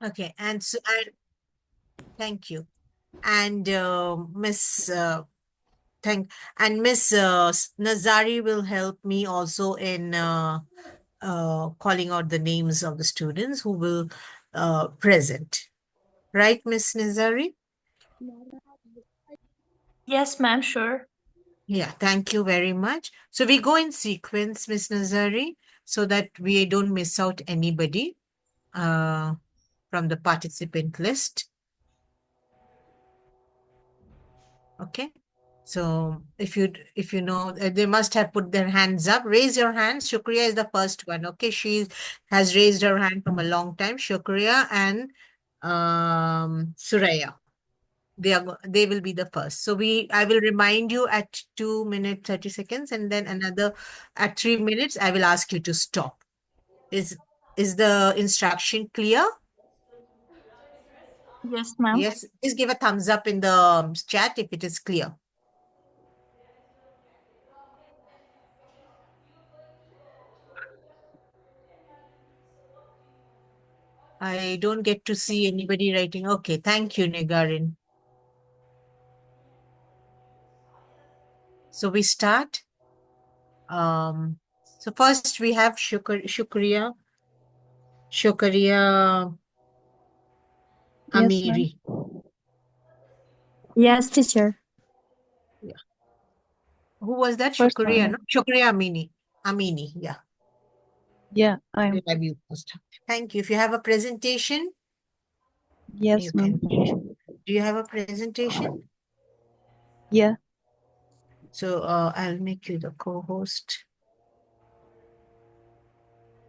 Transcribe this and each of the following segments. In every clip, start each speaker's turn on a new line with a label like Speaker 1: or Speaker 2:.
Speaker 1: Okay, and so thank you. And Miss Miss Nazari will help me also in calling out the names of the students who will present. Right, Miss Nazari?
Speaker 2: Yes, ma'am, sure.
Speaker 1: Yeah, thank you very much. So we go in sequence, Miss Nazari, so that we don't miss out anybody uh, from the participant list. Okay. So if you know, they must have put their hands up. Raise your hands. Shukriya is the first one. Okay, she has raised her hand from a long time. Shukriya and Suraya. They will be the first. So I will remind you at 2 minutes 30 seconds, and then another at 3 minutes. I will ask you to stop. Is is the instruction clear?
Speaker 2: Yes, ma'am.
Speaker 1: Yes. Please give a thumbs up in the chat if it is clear. I don't get to see anybody writing. Okay, thank you, Negarin. So we start. So first we have Shukriya
Speaker 3: Yes, ma'am.
Speaker 1: Amiri.
Speaker 3: Yes, teacher.
Speaker 1: Yeah. Who was that?
Speaker 3: First
Speaker 1: Shukriya, no?
Speaker 3: one.
Speaker 1: Shukriya Amini. Amini, yeah.
Speaker 3: Yeah,
Speaker 1: We'll have you first. Thank you. If you have a presentation, you
Speaker 3: yes, ma'am.
Speaker 1: can. Do you have a presentation?
Speaker 3: Yeah.
Speaker 1: So I'll make you the co-host.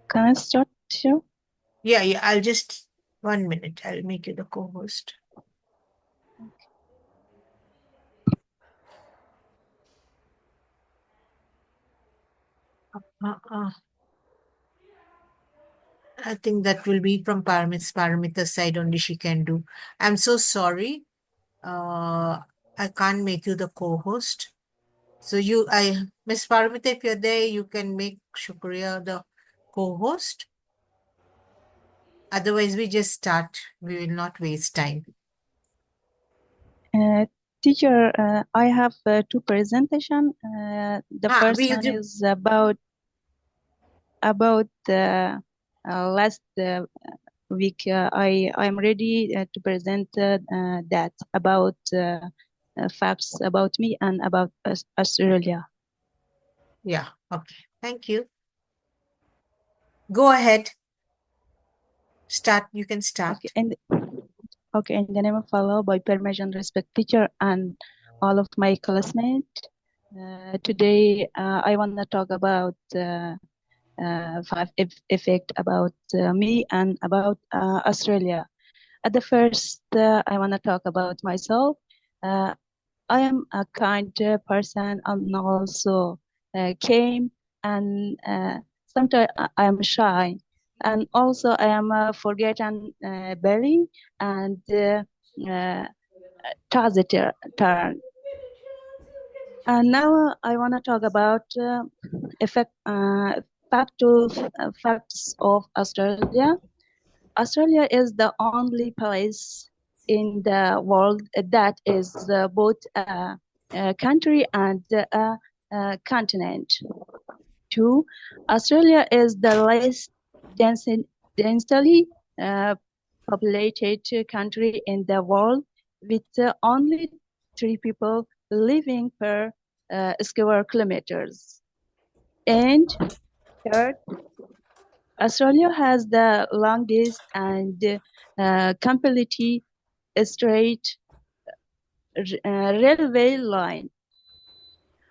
Speaker 3: Can I start, teacher?
Speaker 1: Yeah, I'll just 1 minute. I'll make you the co-host. Uh, I think that will be from Paramita's side only she can do. I'm so sorry. I can't make you the co-host. So Miss Paramita, if you're there, you can make Shukriya the co-host. Otherwise, we just start. We will not waste time.
Speaker 3: Uh, Teacher, I have two presentation. The first
Speaker 1: We'll
Speaker 3: one
Speaker 1: do.
Speaker 3: is about last week. I'm ready to present that about facts about me and about Australia.
Speaker 1: Yeah. Okay. Thank you. Go ahead. Start. You can start.
Speaker 3: Okay, and okay, in the name of Allah, by permission, respect teacher and all of my classmates. Today, I want to talk about five effect about me and about Australia. At the first, I want to talk about myself. Uh, I am a kind person and also came and sometimes I am shy and also I am a forgotten belly and taciturn. And now I want to talk about facts of Australia. Australia is the only place in the world that is both a country and a continent. Two, Australia is the least densely uh, populated country in the world with only 3 people living per square kilometers. And third, Australia has the longest and completely straight railway line.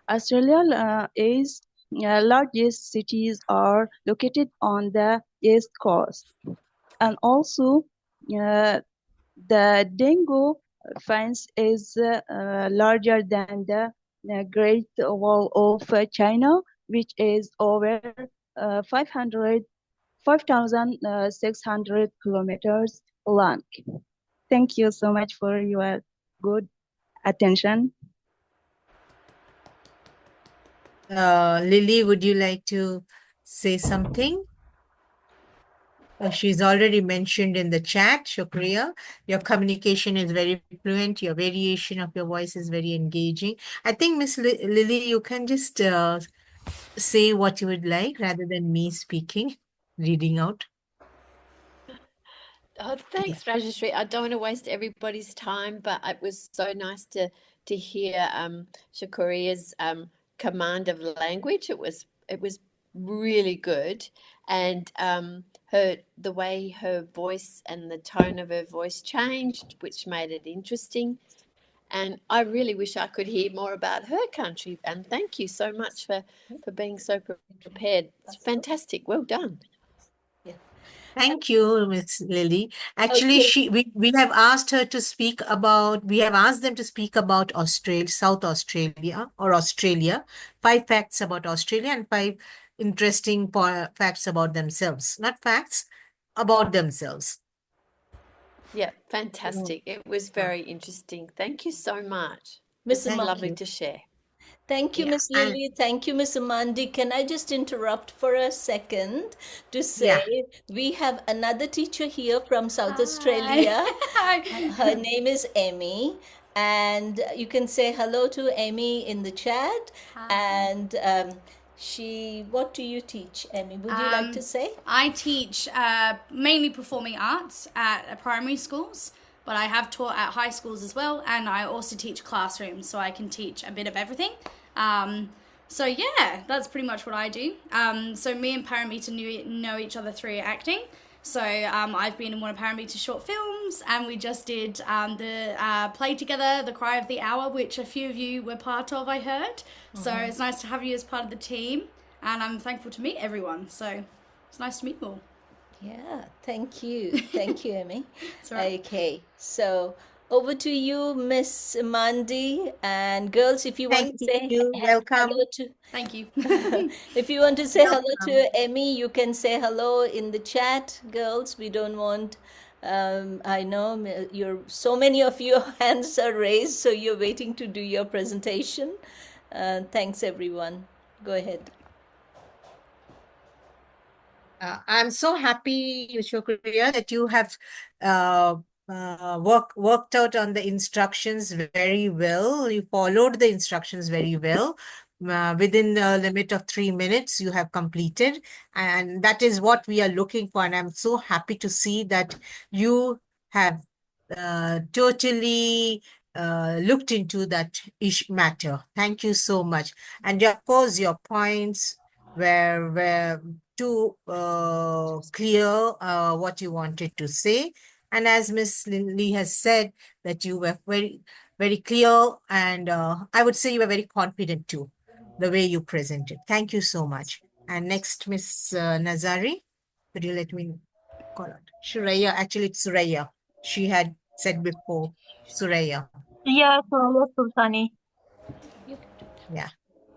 Speaker 3: Australia's largest cities are located on the east coast, and also the Dingo fence is larger than the Great Wall of China, which is over 5,600 kilometers long. Thank you so much for your good attention.
Speaker 1: Lily, would you like to say something? She's already mentioned in the chat, Shukriya. Your communication is very fluent. Your variation of your voice is very engaging. I think, Miss Lily, you can just say what you would like rather than me speaking, reading out.
Speaker 4: Oh, thanks, Rajeshri. I don't want to waste everybody's time, but it was so nice to hear Shakuria's command of language. It was really good, and the way her voice and the tone of her voice changed, which made it interesting. And I really wish I could hear more about her country. And thank you so much for being so prepared. It's fantastic. Well done.
Speaker 1: Thank you, Miss Lily. Actually, we have asked her to speak about, we have asked them to speak about Australia, South Australia or Australia, 5 facts about Australia and 5 interesting facts about themselves. Not facts, about themselves.
Speaker 4: Yeah, fantastic. It was very interesting. Thank you so much.
Speaker 5: Miss
Speaker 4: It's
Speaker 1: Thank
Speaker 4: lovely
Speaker 1: you.
Speaker 4: to share.
Speaker 5: Thank you,
Speaker 1: Yeah,
Speaker 5: Miss Lily. Thank you, Miss Amandi. Can I just interrupt for a second to say we have another teacher here from South Australia. Her name is Emmy. And you can say hello to Emmy in the chat. And what do you teach, Emmy? Would you like to say?
Speaker 6: I teach mainly performing arts at primary schools, but I have taught at high schools as well, and I also teach classrooms, so I can teach a bit of everything. So yeah, that's pretty much what I do. So me and Paramita know each other through acting. So I've been in one of Paramita's short films, and we just did the play together, The Cry of the Hour, which a few of you were part of, I heard. So it's nice to have you as part of the team, and I'm thankful to meet everyone. So it's nice to meet you all.
Speaker 5: Yeah, thank you. Thank you, Emmy.
Speaker 6: Right.
Speaker 5: Okay, so over to you, Miss Mandi. And girls, if you want to say
Speaker 1: welcome.
Speaker 5: hello to...
Speaker 6: Thank you.
Speaker 5: If you want to say hello to Emmy, you can say hello in the chat, girls. We don't want... I know so many of your hands are raised, so you're waiting to do your presentation. Thanks, everyone. Go ahead.
Speaker 1: I'm so happy, Shukriya, that you have worked out on the instructions very well. You followed the instructions very well. Within the limit of 3 minutes, you have completed. And that is what we are looking for. And I'm so happy to see that you have totally looked into that matter. Thank you so much. And of course, your points were too clear what you wanted to say. And as Miss Lindley has said, that you were very, very clear, and I would say you were very confident too, the way you presented. Thank you so much. And next, Miss Nazari, could you let me call out? Shuraya, actually it's Suraya. She had said before, Suraya.
Speaker 2: Yeah, Suraya Sultani.
Speaker 1: Yeah.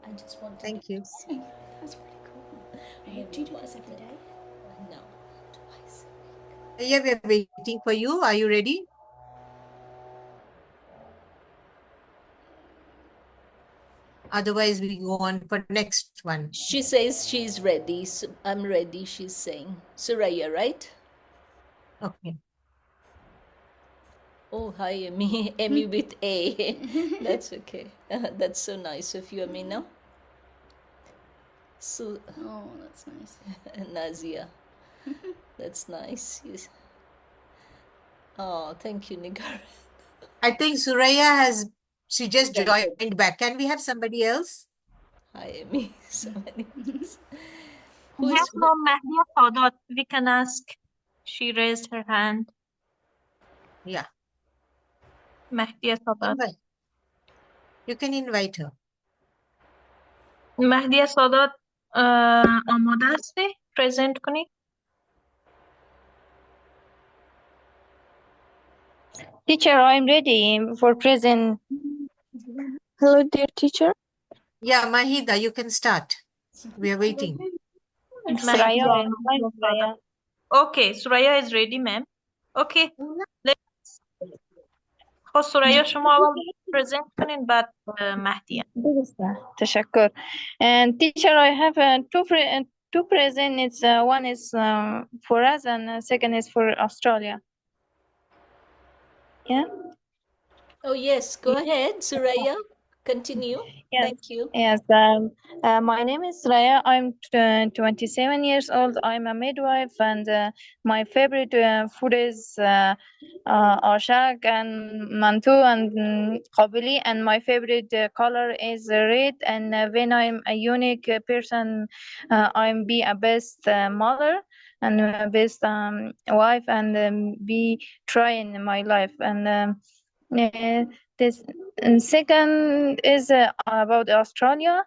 Speaker 5: I just want to
Speaker 1: Thank you.
Speaker 6: That's pretty cool. Do you do this every day?
Speaker 5: No, twice.
Speaker 1: Yeah, we're waiting for you. Are you ready? Otherwise, we go on for next one.
Speaker 5: She says she's ready. So I'm ready, she's saying. Suraya, right?
Speaker 1: Okay.
Speaker 5: Oh, hi, Emmy. Emmy with A. That's okay. That's so nice of you, Amina. So,
Speaker 6: oh, that's nice.
Speaker 5: Nazia. That's nice. Yes. Oh, thank you, Nigar.
Speaker 1: I think Suraya she just joined back. Can we have somebody else?
Speaker 5: Hi, Emmy. So many things.
Speaker 2: Yes, from Mahdia Sadat. We can ask. She raised her hand.
Speaker 1: Yeah.
Speaker 2: Mahdia Sadat.
Speaker 1: You can invite her.
Speaker 2: Mahdia Sadat آماده هستی؟ present کنی؟
Speaker 7: Teacher, I'm ready for present. Hello, dear teacher.
Speaker 1: Yeah, Mahida, you can start. We are waiting.
Speaker 2: Mahdia Sadat. Okay, Suraya is ready, ma'am. Okay. خب سریا شما اول present کنین بعد مهدی.
Speaker 7: تشکر. And teacher, I have two present. It's one is for us and second is for Australia. Yeah.
Speaker 5: Oh, yes. Go ahead, Suraya. Continue.
Speaker 7: Yes.
Speaker 5: Thank you.
Speaker 7: Yes. My name is Raya. I'm 27 years old. I'm a midwife, and my favorite food is ashak and mantu and qabili. And my favorite color is red. And when I'm a unique person, I'm be a best mother and a best wife, and be trying in my life. And this second is about Australia.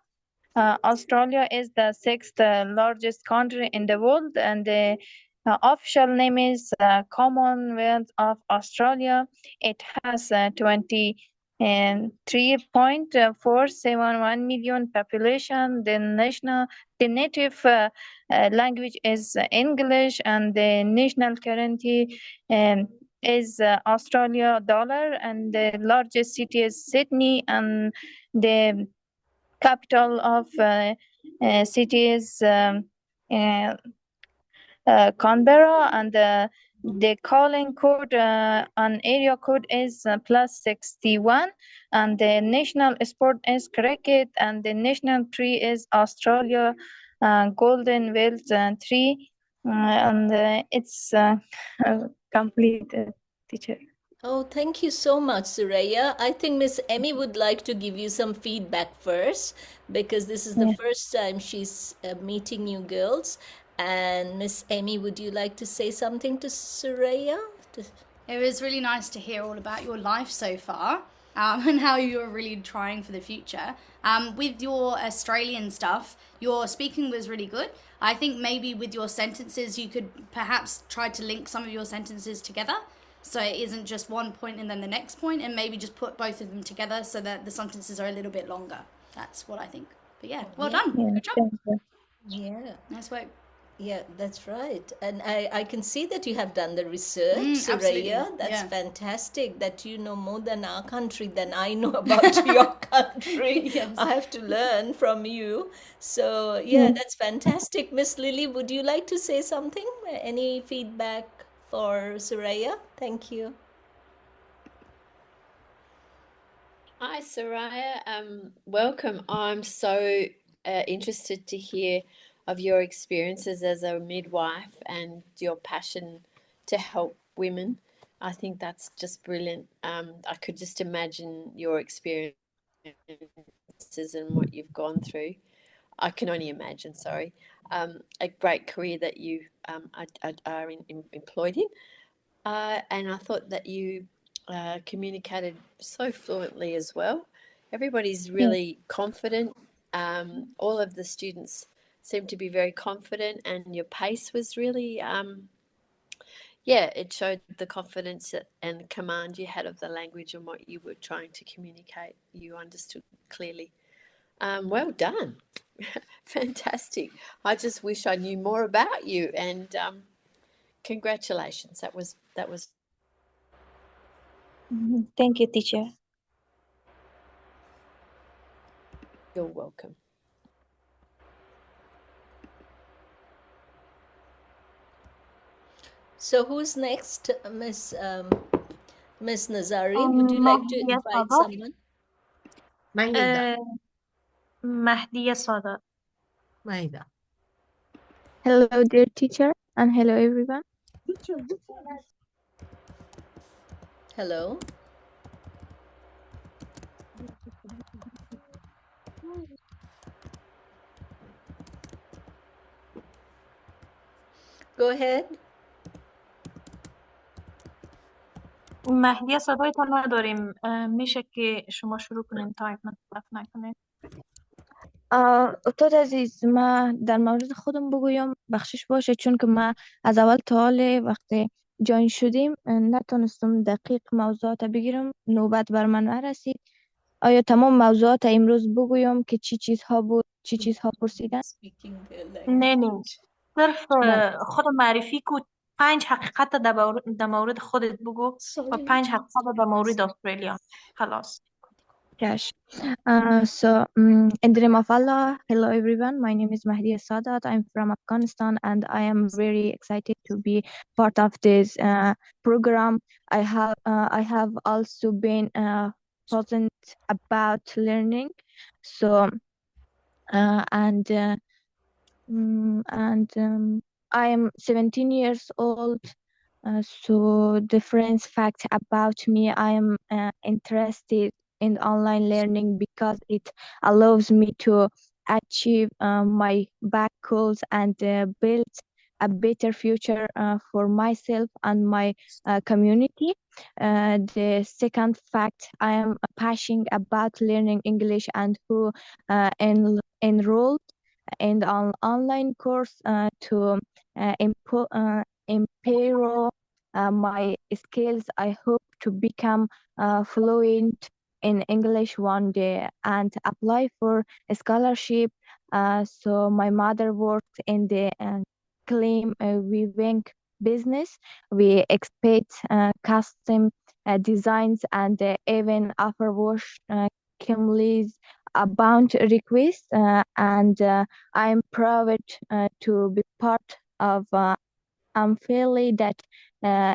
Speaker 7: Australia is the sixth largest country in the world, and the official name is Commonwealth of Australia. It has 23.471 million population. The native language is English, and the national currency is Australia dollar, and the largest city is Sydney, and the capital of city is Canberra, and the calling code on area code is +61, and the national sport is cricket, and the national tree is Australia golden wealth tree, and it's complete, teacher.
Speaker 5: Oh, thank you so much, Suraya. I think Miss Emmy would like to give you some feedback first, because this is the first time she's meeting you girls. And Miss Emmy, would you like to say something to Suraya?
Speaker 6: It was really nice to hear all about your life so far, and how you're really trying for the future. With your Australian stuff, your speaking was really good. I think maybe with your sentences, you could perhaps try to link some of your sentences together, so it isn't just one point and then the next point, and maybe just put both of them together so that the sentences are a little bit longer. That's what I think. But yeah, well done. Good job.
Speaker 5: Yeah.
Speaker 6: Nice work.
Speaker 5: Yeah, that's right. And I can see that you have done the research,
Speaker 6: absolutely.
Speaker 5: Suraya. That's
Speaker 6: Yeah.
Speaker 5: fantastic that you know more than our country than I know about your country.
Speaker 6: Yes.
Speaker 5: I have to learn from you. So, yeah, that's fantastic. Miss Lily, would you like to say something? Any feedback for Suraya? Thank you.
Speaker 4: Hi, Soraya. Welcome. I'm so interested to hear of your experiences as a midwife and your passion to help women. I think that's just brilliant. I could just imagine your experiences and what you've gone through. I can only imagine, sorry. A great career that you are employed in. And I thought that you communicated so fluently as well. Everybody's really confident. All of the students seemed to be very confident, and your pace was really, it showed the confidence and command you had of the language and what you were trying to communicate. You understood clearly. Well done. Fantastic. I just wish I knew more about you, and congratulations. That was
Speaker 7: Thank you, teacher.
Speaker 4: You're welcome.
Speaker 5: So who's next, Miss Nazari? Would you like to invite someone?
Speaker 2: Mahdiya Sadat.
Speaker 1: Maida.
Speaker 7: Hello, dear teacher, and hello, everyone.
Speaker 5: Hello. Go ahead.
Speaker 2: مهدیه صدایتان نداریم. میشه که شما شروع کنین، تایپ نکنین.
Speaker 7: استاد عزیز، من در مورد خودم بگویم بخشش باشه، چون که من از اول تا حال وقتی جاین شدیم نتونستم دقیق موضوعات بگیرم، نوبت بر من نرسید. آیا تمام موضوعات امروز بگویم که چی چیزها بود، چی چیزها پرسیدن؟
Speaker 2: نه صرف خود معرفی کو، 5 حقیقت در مورد خودت بگو و 5 حقیقت در مورد استرالیا. خلاص.
Speaker 8: Cash. In the name of Allah, hello everyone. My name is Mahdiya Sadat. I'm from Afghanistan, and I am very excited to be part of this program. I have also been present about learning. So uh, and uh, I am 17 years old. So different facts about me. I am interested in online learning because it allows me to achieve my back goals and build a better future for myself and my community. The second fact, I am passionate about learning English and who enrolled in an online course to improve my skills. I hope to become fluent in English one day and apply for a scholarship. So my mother worked in the claim weaving business. We expect custom designs and even offer wash Kimley's abound requests, and I'm proud to be part of family that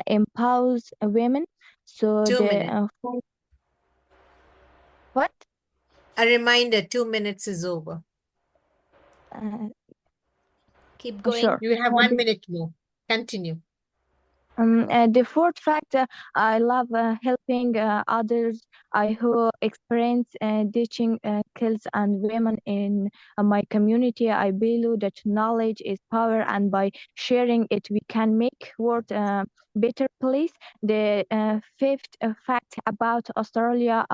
Speaker 8: empowers women. So
Speaker 1: 2 minutes.
Speaker 8: What?
Speaker 1: A reminder, 2 minutes is over.
Speaker 5: Keep going.
Speaker 8: Sure.
Speaker 1: You have 1 minute more. Continue.
Speaker 8: The fourth fact, I love helping others. I who experience teaching kids and women in my community. I believe that knowledge is power, and by sharing it, we can make world a better place. The fifth fact about Australia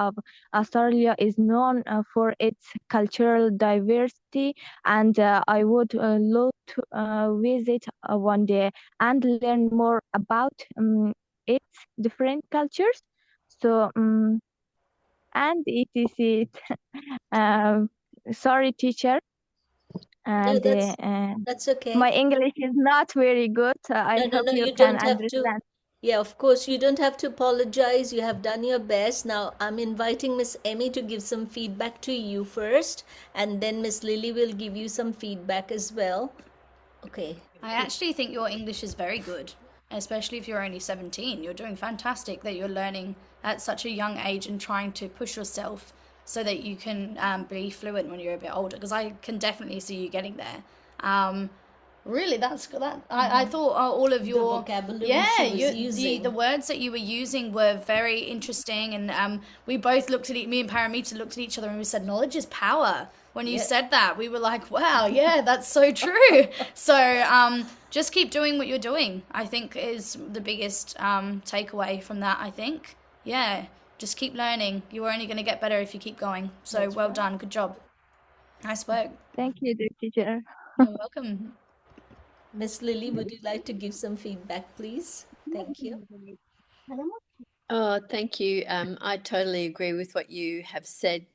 Speaker 8: is known for its cultural diversity, and I would love to visit one day and learn more about its different cultures. So, and it is it. Sorry, teacher.
Speaker 5: No,
Speaker 8: And
Speaker 5: that's okay.
Speaker 8: my English is not very good. I
Speaker 5: No,
Speaker 8: hope you
Speaker 5: you
Speaker 8: can
Speaker 5: don't have to.
Speaker 8: understand.
Speaker 5: Yeah, of course, you don't have to apologize. You have done your best. Now, I'm inviting Miss Emmy to give some feedback to you first, and then Miss Lily will give you some feedback as well. Okay.
Speaker 6: I actually think your English is very good, especially if you're only 17. You're doing fantastic that you're learning at such a young age and trying to push yourself so that you can be fluent when you're a bit older, because I can definitely see you getting there. Really, that's that. I thought all of your
Speaker 5: vocabulary she was using.
Speaker 6: the words that you were using were very interesting, and we both looked at me and Paramita looked at each other and we said, "Knowledge is power." When you said that, we were like, "Wow, yeah, that's so true." So just keep doing what you're doing. I think is the biggest takeaway from that. I think, yeah, just keep learning. You're only going to get better if you keep going. So that's well done, good job, nice work.
Speaker 8: Thank you, dear teacher.
Speaker 6: You're welcome.
Speaker 5: Miss Lily, would you like to give some feedback, please? Thank you.
Speaker 4: Oh, thank you. I totally agree with what you have said,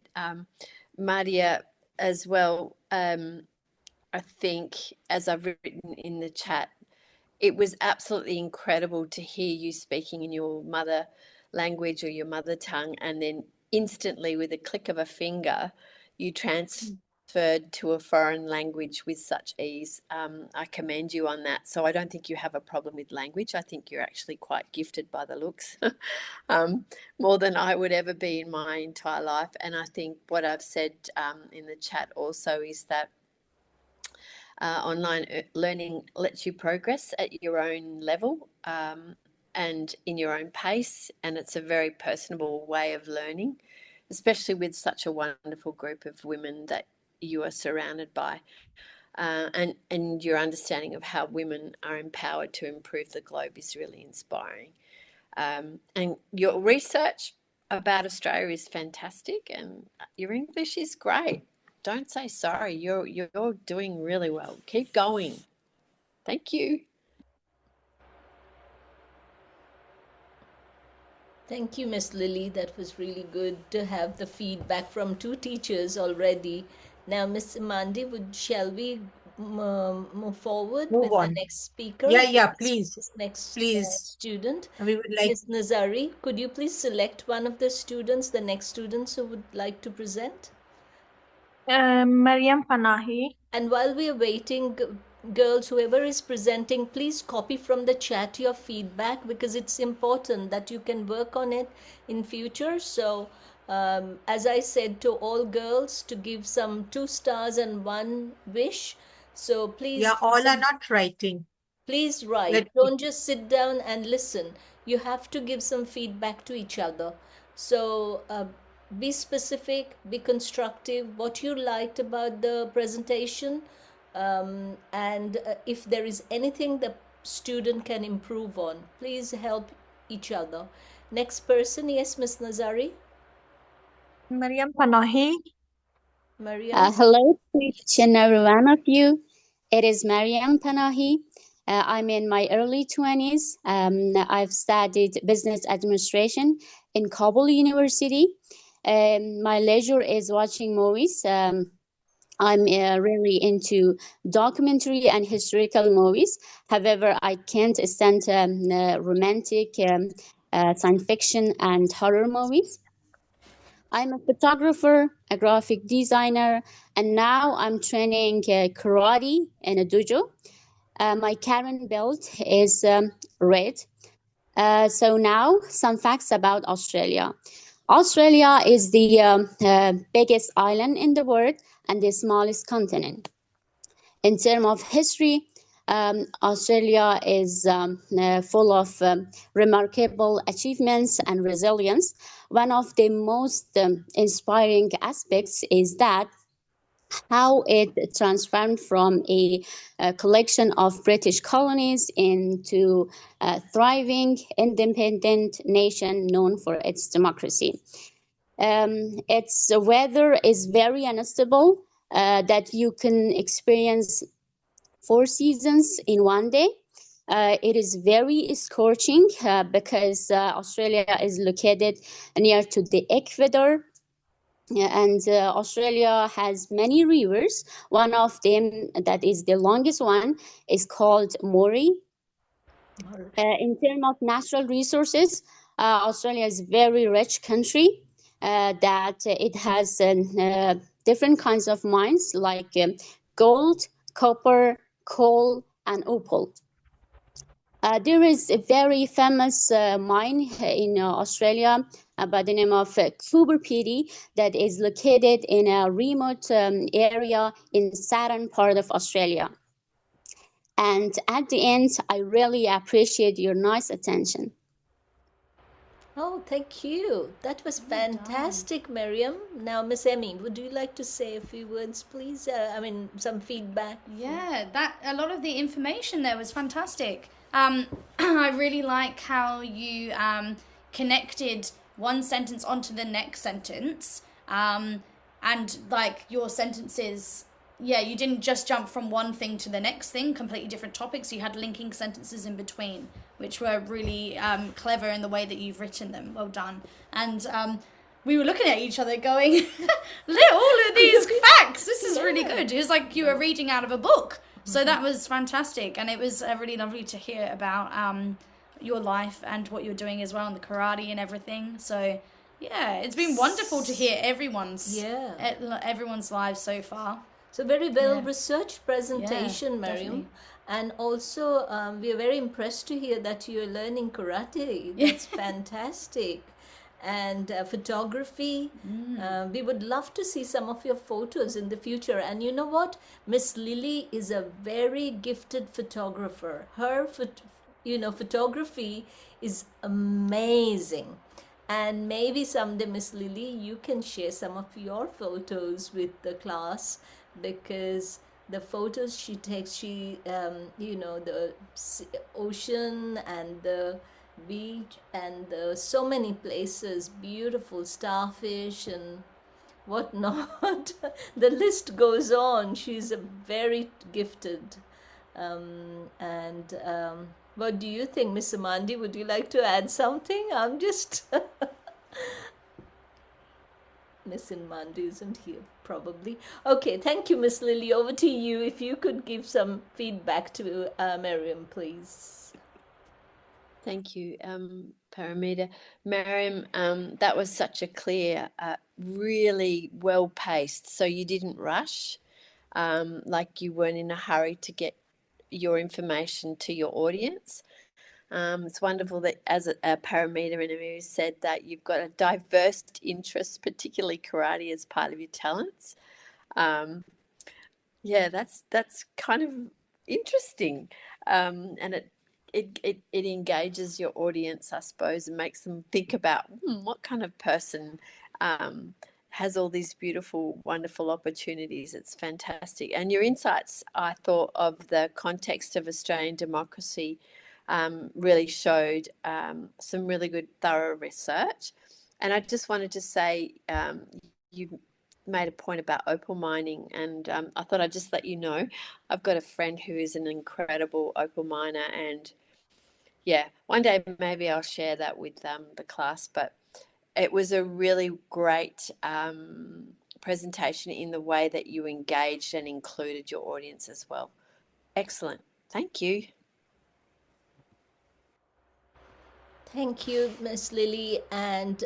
Speaker 4: Madia, as well. I think, as I've written in the chat, it was absolutely incredible to hear you speaking in your mother language or your mother tongue, and then instantly, with a click of a finger, you transferred to a foreign language with such ease. I commend you on that. So I don't think you have a problem with language. I think you're actually quite gifted by the looks, more than I would ever be in my entire life. And I think what I've said in the chat also is that online learning lets you progress at your own level and in your own pace, and it's a very personable way of learning, especially with such a wonderful group of women that you are surrounded by, and your understanding of how women are empowered to improve the globe is really inspiring. And your research about Australia is fantastic, and your English is great. Don't say sorry. You're doing really well. Keep going. Thank you.
Speaker 5: Thank you, Miss Lily. That was really good to have the feedback from two teachers already. Now, Miss Imandi, shall we move forward
Speaker 1: Move
Speaker 5: with the
Speaker 1: on.
Speaker 5: next speaker,
Speaker 1: Yeah,
Speaker 5: the
Speaker 1: please.
Speaker 5: next
Speaker 1: Please.
Speaker 5: student.
Speaker 1: We would like.
Speaker 5: Ms. Nazari, could you please select one of the students, the next students who would like to present?
Speaker 2: Maryam Panahi.
Speaker 5: And while we are waiting, girls, whoever is presenting, please copy from the chat your feedback, because it's important that you can work on it in future. So as I said to all girls, to give some 2 stars and 1 wish. So please.
Speaker 1: Yeah, all are not writing.
Speaker 5: Please write. Don't just sit down and listen. You have to give some feedback to each other. So be specific, be constructive, what you liked about the presentation, and if there is anything the student can improve on, please help each other. Next person, yes, Ms. Nazari.
Speaker 2: Maryam Panahi.
Speaker 5: Maryam.
Speaker 9: Hello to each and every one of you. It is Maryam Panahi. I'm in my early 20s. I've studied business administration in Kabul University. My leisure is watching movies. I'm really into documentary and historical movies. However, I can't stand romantic, science fiction, and horror movies. I'm a photographer, a graphic designer, and now I'm training karate in a dojo. My current belt is red. So now some facts about Australia. Australia is the biggest island in the world and the smallest continent. In terms of history, Australia is full of remarkable achievements and resilience. One of the most inspiring aspects is that how it transformed from a collection of British colonies into a thriving, independent nation known for its democracy. Its weather is very unstable, that you can experience 4 seasons in one day. It is very scorching because Australia is located near to the equator. And Australia has many rivers. One of them, that is the longest one, is called Murray. In terms of natural resources, Australia is a very rich country, that it has different kinds of mines like gold, copper, coal, and opal. There is a very famous mine in Australia by the name of Cooper Pedy that is located in a remote area in southern part of Australia. And at the end, I really appreciate your nice attention.
Speaker 5: Oh, thank you. That was fantastic, Miriam. Now, Miss Emmy, would you like to say a few words, please? Some feedback.
Speaker 6: Yeah, a lot of the information there was fantastic. I really like how you connected one sentence onto the next sentence, and like your sentences. Yeah, you didn't just jump from one thing to the next thing, completely different topics. You had linking sentences in between, which were really clever in the way that you've written them. Well done. And we were looking at each other going, all of these facts, this is really good. It was like you were reading out of a book. So that was fantastic. And it was really lovely to hear about your life and what you're doing as well, and the karate and everything. So yeah, it's been wonderful to hear everyone's lives so far.
Speaker 5: So very well researched presentation, Miriam.
Speaker 6: Definitely.
Speaker 5: And also, we are very impressed to hear that you are learning karate. That's fantastic. And photography. We would love to see some of your photos in the future. And you know what? Miss Lily is a very gifted photographer. Her, photography is amazing. And maybe someday, Miss Lily, you can share some of your photos with the class, because the photos she takes, the ocean and the beach and so many places, beautiful starfish and whatnot. The list goes on. She's a very gifted. What do you think, Miss Amandi? Would you like to add something? I'm just... Miss Imandi isn't here, probably. Okay, thank you, Miss Lily. Over to you. If you could give some feedback to Miriam, please.
Speaker 4: Thank you, Paramita. Miriam, that was such a clear, really well-paced, so you didn't rush, like you weren't in a hurry to get your information to your audience. It's wonderful that, as a Paramita and Amir said, that you've got a diverse interest, particularly karate, as part of your talents. Yeah, that's kind of interesting, and it engages your audience, I suppose, and makes them think about what kind of person has all these beautiful, wonderful opportunities. It's fantastic. And your insights, I thought, of the context of Australian democracy really showed some really good, thorough research. And I just wanted to say, you made a point about opal mining, and I thought I'd just let you know I've got a friend who is an incredible opal miner, and yeah, one day maybe I'll share that with the class. But it was a really great presentation in the way that you engaged and included your audience as well. Excellent. Thank you.
Speaker 5: Thank you, Miss Lily. And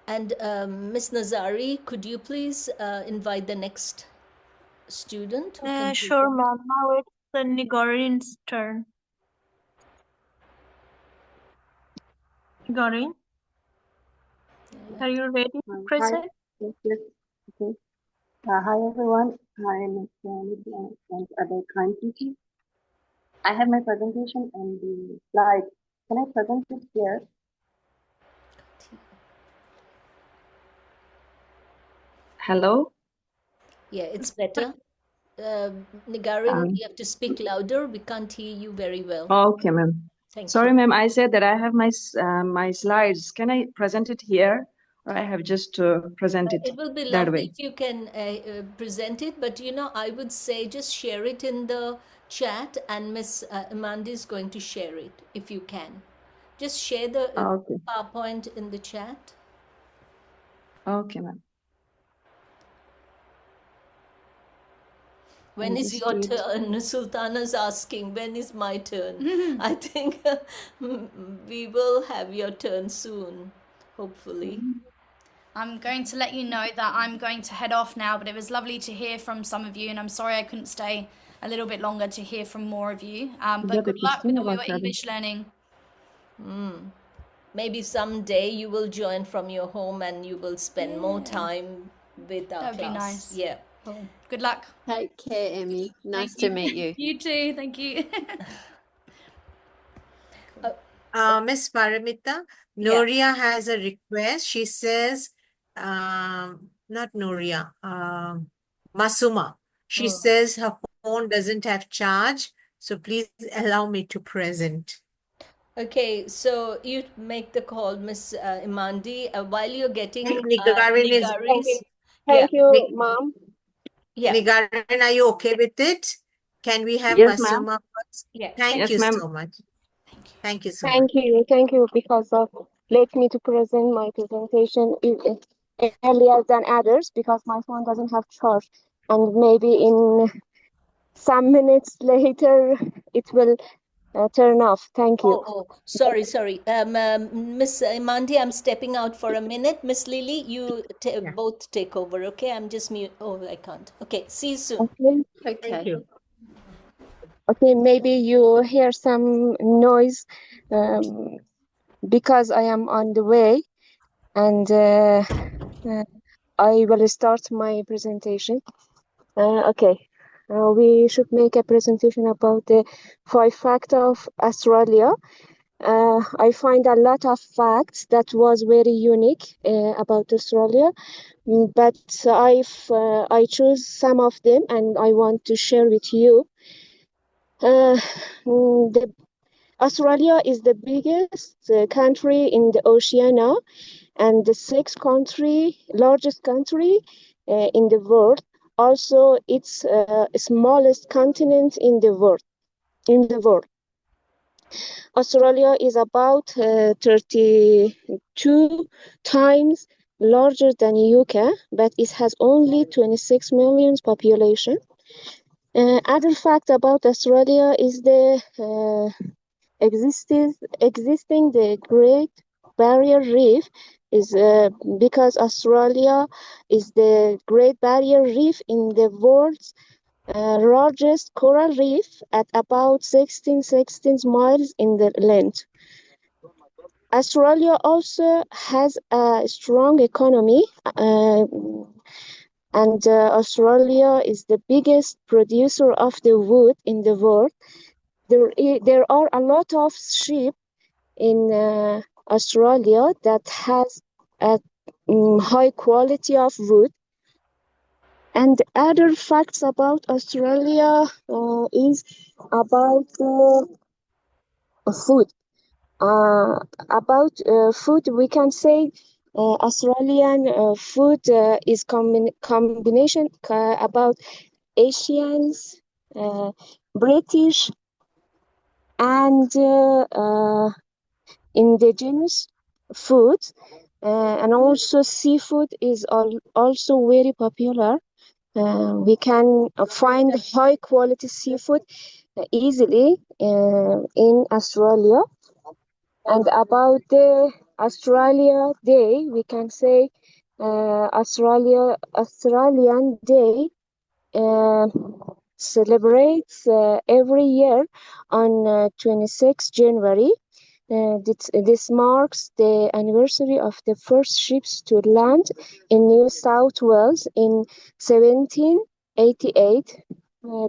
Speaker 5: Miss Nazari, could you please invite the next student?
Speaker 2: Sure, ma'am. Now it's the Nigarin's turn. Nigarin, are you ready to present?
Speaker 10: Yes, yes. Okay. Hi everyone. I am and other kind teaching. I have my presentation and the slide. Can I present it here? Hello?
Speaker 5: Yeah, it's better. Nigarin, you have to speak louder. We can't hear you very well.
Speaker 10: Okay, ma'am. Sorry, ma'am. I said that I have my my slides. Can I present it here, or I have just to present it
Speaker 5: It will be
Speaker 10: that
Speaker 5: lovely
Speaker 10: way?
Speaker 5: if you can present it, but I would say just share it in the chat, and Miss Amanda is going to share it if you can. Just share the
Speaker 10: Okay.
Speaker 5: PowerPoint in the chat.
Speaker 10: Okay, ma'am.
Speaker 5: When is your turn? Sultana's asking, when is my turn? I think we will have your turn soon, hopefully.
Speaker 6: I'm going to let you know that I'm going to head off now, but it was lovely to hear from some of you, and I'm sorry I couldn't stay a little bit longer to hear from more of you. But good luck with all your English learning.
Speaker 5: Maybe someday you will join from your home and you will spend more time with our class.
Speaker 6: That'd be nice.
Speaker 5: Yeah.
Speaker 6: Cool. Good luck.
Speaker 4: Take care, Emmy. Nice to meet you.
Speaker 6: You too. Thank you.
Speaker 1: Miss Paramita, Noria has a request. She says, not Noria, Masuma. She says her phone doesn't have charge, so please allow me to present.
Speaker 5: Okay, so you make the call, Miss Imandi, while you're getting
Speaker 1: Nigarin is
Speaker 10: Thank you, ma'am.
Speaker 5: Yeah.
Speaker 1: Nigarin, are you okay with it? Can we have
Speaker 10: Yes, ma'am.
Speaker 1: Masuma first?
Speaker 5: Yeah.
Speaker 1: Thank you
Speaker 10: ma'am.
Speaker 1: so much. Thank you so much.
Speaker 10: Thank you, because of let me to present my presentation earlier than others, because my phone doesn't have charge, and maybe in some minutes later it will turn off. Thank you.
Speaker 5: Oh, sorry. Miss Imandi, I'm stepping out for a minute. Miss Lily, you both take over, okay? I'm just mute. Oh, I can't. Okay, see you soon.
Speaker 10: Okay.
Speaker 4: Thank you.
Speaker 10: Okay, maybe you hear some noise because I am on the way, and I will start my presentation. Okay, we should make a presentation about the 5 facts of Australia. I find a lot of facts that was very unique about Australia, but I choose some of them and I want to share with you. Australia is the biggest country in the Oceania and the sixth largest country in the world. Also, it's smallest continent in the world. Australia is about 32 times larger than UK, but it has only 26 million population. Other fact about Australia is the existing the Great Barrier Reef is because Australia is the Great Barrier Reef in the world's largest coral reef at about 16 miles in the length. Australia also has a strong economy, and Australia is the biggest producer of the wood in the world. There are a lot of sheep in Australia that has a high quality of wood. And other facts about Australia is about food. About food, we can say Australian food is combination about Asians, British, and indigenous food, and also seafood is also very popular. We can find high quality seafood easily in Australia. And about the Australia Day, we can say Australian Day celebrates every year on 26 January. This marks the anniversary of the first ships to land in New South Wales in 1788.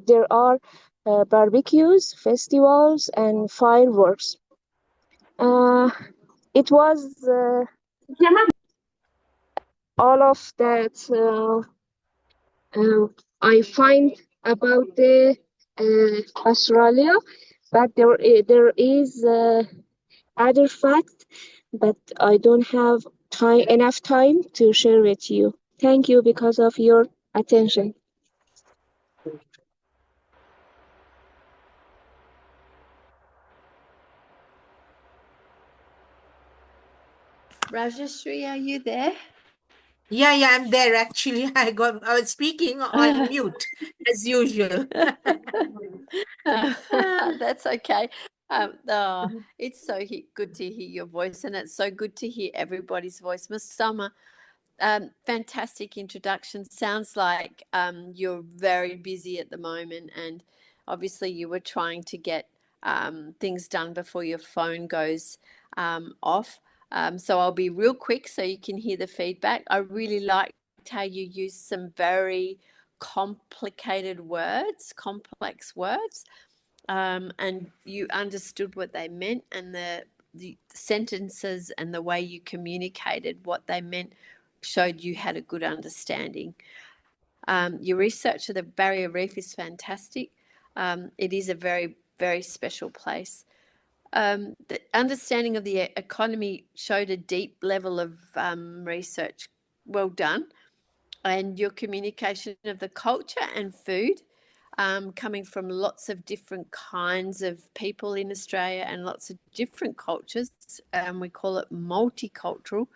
Speaker 10: There are barbecues, festivals, and fireworks. It was all of that I find about the Australia, but there is other fact, but I don't have enough time to share with you. Thank you because of your attention.
Speaker 4: Rajashri, are you there?
Speaker 1: Yeah, I'm there. Actually, I was speaking on mute as usual.
Speaker 4: That's okay. It's so good to hear your voice, and it's so good to hear everybody's voice. Miss Summer, fantastic introduction. Sounds like you're very busy at the moment, and obviously you were trying to get things done before your phone goes off. So I'll be real quick so you can hear the feedback. I really liked how you used some very complicated words, complex words, and you understood what they meant, and the sentences and the way you communicated what they meant showed you had a good understanding. Your research of the Barrier Reef is fantastic. It is a very, very special place. The understanding of the economy showed a deep level of research. Well done. And your communication of the culture and food, coming from lots of different kinds of people in Australia and lots of different cultures, we call it multicultural,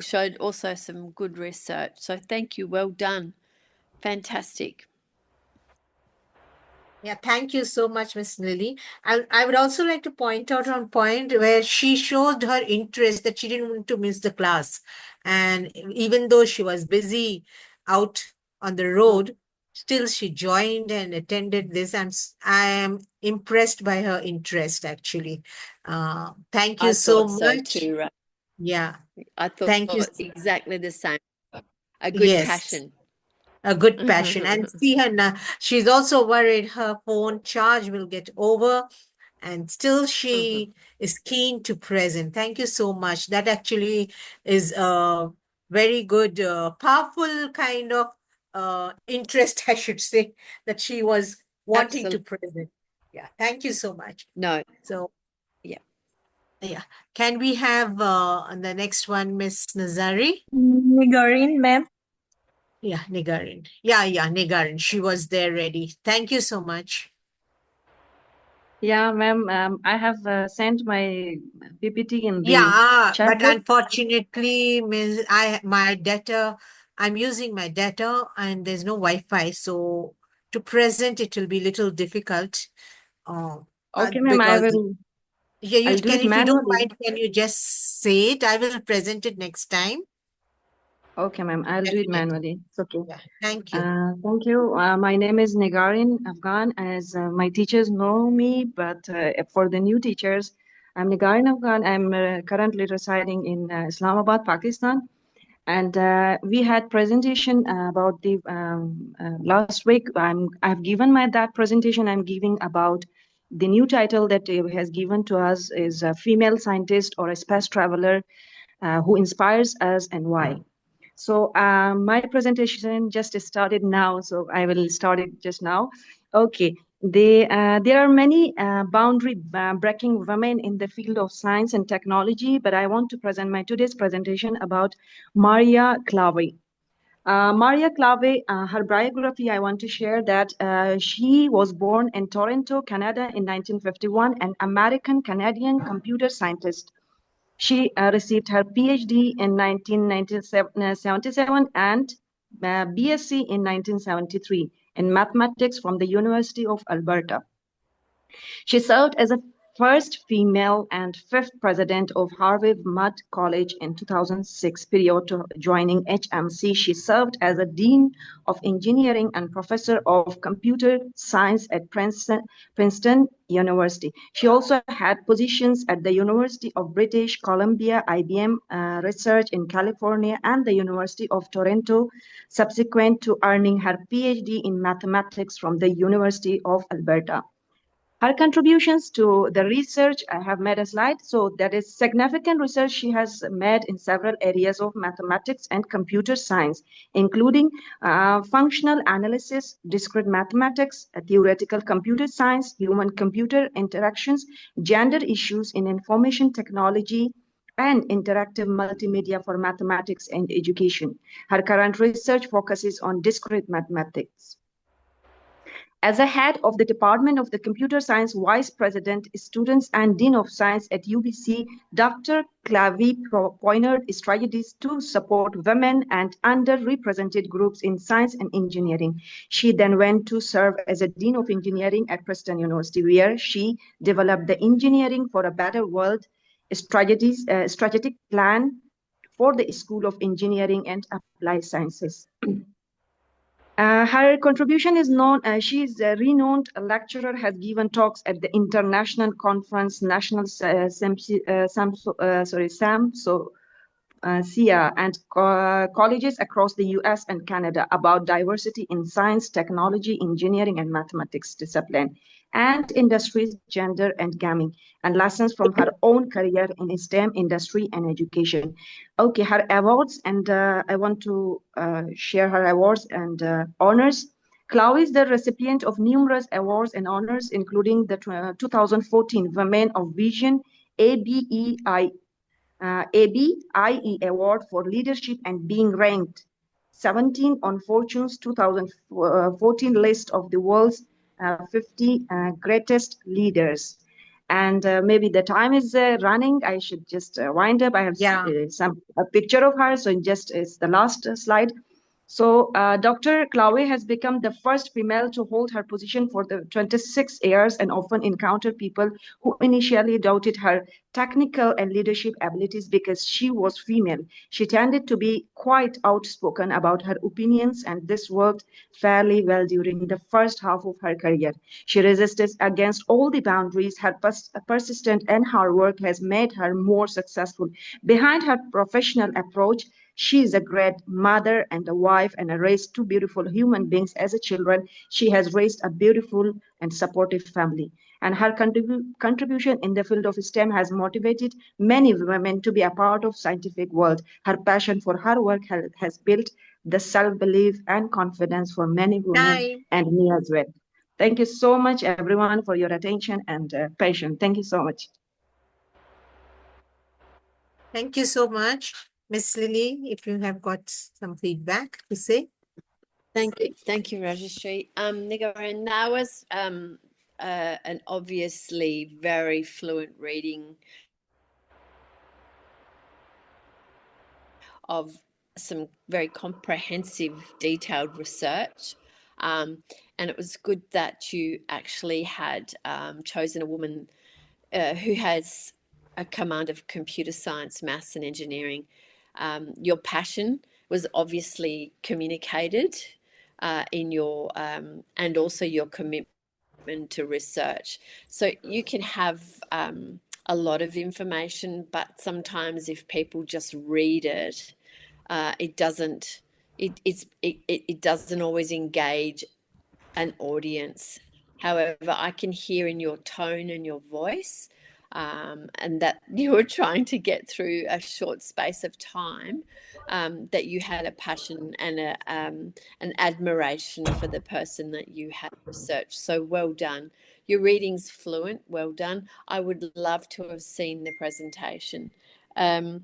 Speaker 4: showed also some good research. So thank you. Well done. Fantastic.
Speaker 1: Yeah, thank you so much, Miss Lily. I would also like to point out one point where she showed her interest that she didn't want to miss the class. And even though she was busy out on the road, still she joined and attended this. I am impressed by her interest, actually. Thank you
Speaker 4: I
Speaker 1: so
Speaker 4: thought so
Speaker 1: much.
Speaker 4: too, right?
Speaker 1: Yeah,
Speaker 4: I thought
Speaker 1: thank you.
Speaker 4: exactly the same. A good
Speaker 1: Yes.
Speaker 4: passion.
Speaker 1: A good passion. And see her now, she's also worried her phone charge will get over, and still she is keen to present. Thank you so much. That actually is a very good, powerful kind of interest, I should say, that she was wanting to present. Yeah, thank you so much.
Speaker 4: No.
Speaker 1: So,
Speaker 4: yeah.
Speaker 1: Can we have the next one, Miss Nazari?
Speaker 11: Nigarin, ma'am.
Speaker 1: Yeah, Nigarin. Yeah, Nigarin. She was there ready. Thank you so much.
Speaker 12: Yeah, ma'am. I have sent my PPT in the
Speaker 1: Yeah,
Speaker 12: chat
Speaker 1: but
Speaker 12: box.
Speaker 1: unfortunately, I'm using my data and there's no Wi-Fi, so to present it will be little difficult. Uh,
Speaker 12: Okay, ma'am.
Speaker 1: because yeah, you
Speaker 12: I'll do
Speaker 1: can,
Speaker 12: it
Speaker 1: if you don't
Speaker 12: manually.
Speaker 1: mind, can you just say it? I will present it next time.
Speaker 12: Okay, ma'am. I'll do it
Speaker 1: Definitely.
Speaker 12: manually. It's okay.
Speaker 1: Yeah, thank you.
Speaker 12: Thank you. My name is Nigarin Afghan, as my teachers know me, but for the new teachers, I'm Nigarin Afghan. I'm currently residing in Islamabad, Pakistan. And we had presentation about the last week. I've given that presentation. I'm giving about the new title that has given to us is a female scientist or a space traveler who inspires us and why. So my presentation just started now, so I will start it just now. Okay, there are many boundary breaking women in the field of science and technology, but I want to present my today's presentation about Maria Clave. Maria Clave, her biography, I want to share that she was born in Toronto, Canada in 1951, an American-Canadian computer scientist. She received her PhD in 1977 and BSc in 1973 in mathematics from the University of Alberta. She served as a first female and fifth president of Harvey-Mudd College in 2006. Prior to joining HMC, she served as a dean of engineering and professor of computer science at Princeton University. She also had positions at the University of British Columbia, IBM Research in California, and the University of Toronto, subsequent to earning her PhD in mathematics from the University of Alberta. Her contributions to the research, I have made a slide. So that is significant research she has made in several areas of mathematics and computer science, including functional analysis, discrete mathematics, theoretical computer science, human-computer interactions, gender issues in information technology, and interactive multimedia for mathematics and education. Her current research focuses on discrete mathematics. As a head of the Department of the Computer Science Vice President, Students and Dean of Science at UBC, Dr. Clave pioneered strategies to support women and underrepresented groups in science and engineering. She then went to serve as a Dean of Engineering at Princeton University, where she developed the Engineering for a Better World strategic plan for the School of Engineering and Applied Sciences. Her contribution is known. She is a renowned lecturer, has given talks at the International Conference, National SIA, and colleges across the US and Canada about diversity in science, technology, engineering, and mathematics discipline, and industries, gender, and gaming, and lessons from her own career in STEM industry and education. Okay, her awards, and I want to share her awards and honors. Clave is the recipient of numerous awards and honors, including the 2014 Women of Vision ABIE Award for Leadership and being ranked 17 on Fortune's 2014 list of the world's 50 greatest leaders. And maybe the time is running. I should just wind up. I have a picture of her. So just it's the last slide. So Dr. Clave has become the first female to hold her position for the 26 years and often encountered people who initially doubted her technical and leadership abilities because she was female. She tended to be quite outspoken about her opinions, and this worked fairly well during the first half of her career. She resisted against all the boundaries. Her persistent and hard work has made her more successful. Behind her professional approach, she is a great mother and a wife and raised two beautiful human beings as a children. She has raised a beautiful and supportive family. And her contribution in the field of STEM has motivated many women to be a part of scientific world. Her passion for her work has built the self-belief and confidence for many women and me as well. Thank you so much, everyone, for your attention and patience. Thank you so much.
Speaker 1: Thank you so much. Miss Lily, if you have got some feedback to say.
Speaker 4: Thank you, Rajeshri. Nigaran, that was an obviously very fluent reading of some very comprehensive, detailed research. And it was good that you actually had chosen a woman who has a command of computer science, maths, and engineering. Your passion was obviously communicated in your and also your commitment to research. So you can have a lot of information, but sometimes if people just read it, it doesn't it doesn't always engage an audience. However, I can hear in your tone and your voice, and that you were trying to get through a short space of time, that you had a passion and an admiration for the person that you had researched. So well done. Your reading's fluent. Well done. I would love to have seen the presentation. I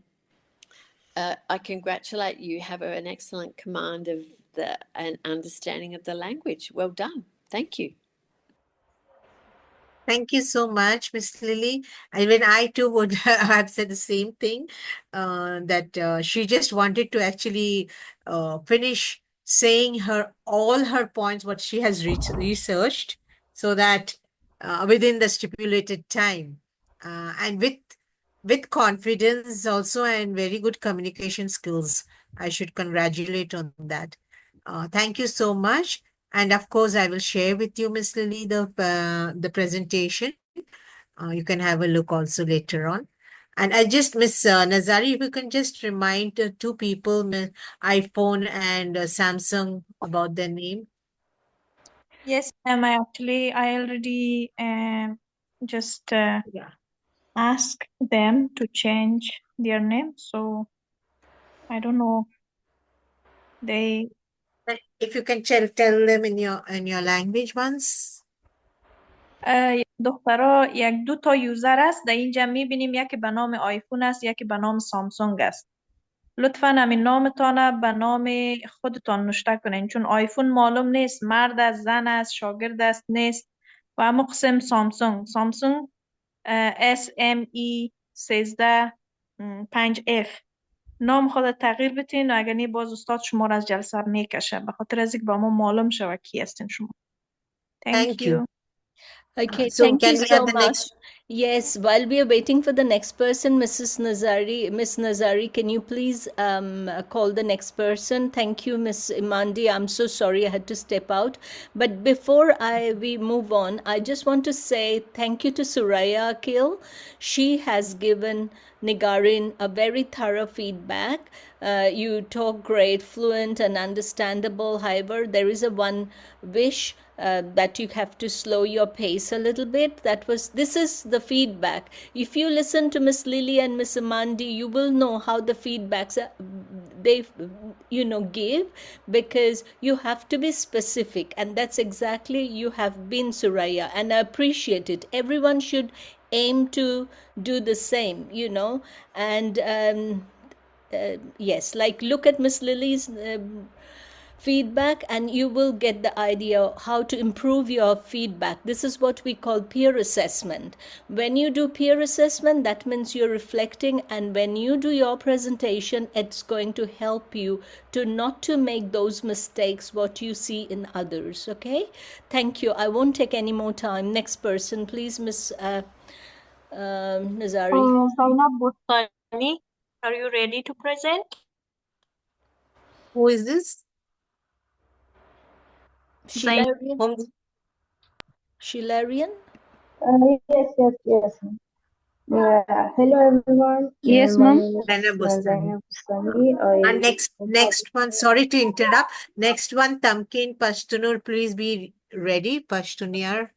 Speaker 4: congratulate you. Have an excellent command of and understanding of the language. Well done. Thank you.
Speaker 1: Thank you so much, Miss Lily. Even I too would have said the same thing, that she just wanted to actually finish saying all her points, what she has researched, so that within the stipulated time, and with confidence also and very good communication skills. I should congratulate on that. Thank you so much. And of course, I will share with you, Miss Lily, the presentation. You can have a look also later on. And I just, Miss Nazari, if you can just remind two people, iPhone and Samsung, about their name.
Speaker 11: Yes, ma'am. I already just asked them to change their name. So I don't know.
Speaker 1: If you can tell them in your language once.
Speaker 11: دخترها یک دو تا یوزر است. در اینجا میبینیم یکی به نام آیفون است، یکی به نام سامسونگ است. لطفا همین نامتان به نام خودتان نوشته کنین، چون آیفون معلوم نیست مرد است، زن است، شاگرد است، نیست. و اما قسم سامسونگ SME 135F نام خود تغییر بتین و اگر نی باز استاد شما را از جلسه میکشه، به خاطر از اینکه با ما معلوم شود کی هستین شما. Thank you.
Speaker 5: Okay,
Speaker 1: So
Speaker 5: thank
Speaker 1: can
Speaker 5: you
Speaker 1: we
Speaker 5: so
Speaker 1: have the
Speaker 5: much.
Speaker 1: next?
Speaker 5: Yes, while we are waiting for the next person, Miss Nazari, can you please call the next person? Thank you, Miss Imandi. I'm so sorry I had to step out. But before we move on, I just want to say thank you to Suraya Akil. She has given Nigarin a very thorough feedback. You talk great, fluent and understandable. However, there is one wish that you have to slow your pace a little bit. This is the feedback. If you listen to Miss Lily and Miss Amandi, you will know how the feedbacks they give, because you have to be specific, and that's exactly you have been, Suraya, and I appreciate it. Everyone should aim to do the same, and yes, like look at Miss Lily's feedback and you will get the idea how to improve your feedback. This is what we call peer assessment. When you do peer assessment, that means you're reflecting, and when you do your presentation, it's going to help you to not to make those mistakes what you see in others. Okay, thank you. I won't take any more time. Next person, please, Miss Nazari.
Speaker 2: Zainab Bustani, are you ready to present?
Speaker 1: Who is this?
Speaker 5: Shilarian? Shilarian?
Speaker 10: Yes. Hello everyone.
Speaker 11: Yes,
Speaker 10: my
Speaker 11: ma'am.
Speaker 10: name is
Speaker 1: Zainab Bustani.
Speaker 10: Bustani.
Speaker 1: And next one, sorry to interrupt. Next one, Tamkin Pashtunur, please be ready. Pashtuniyar,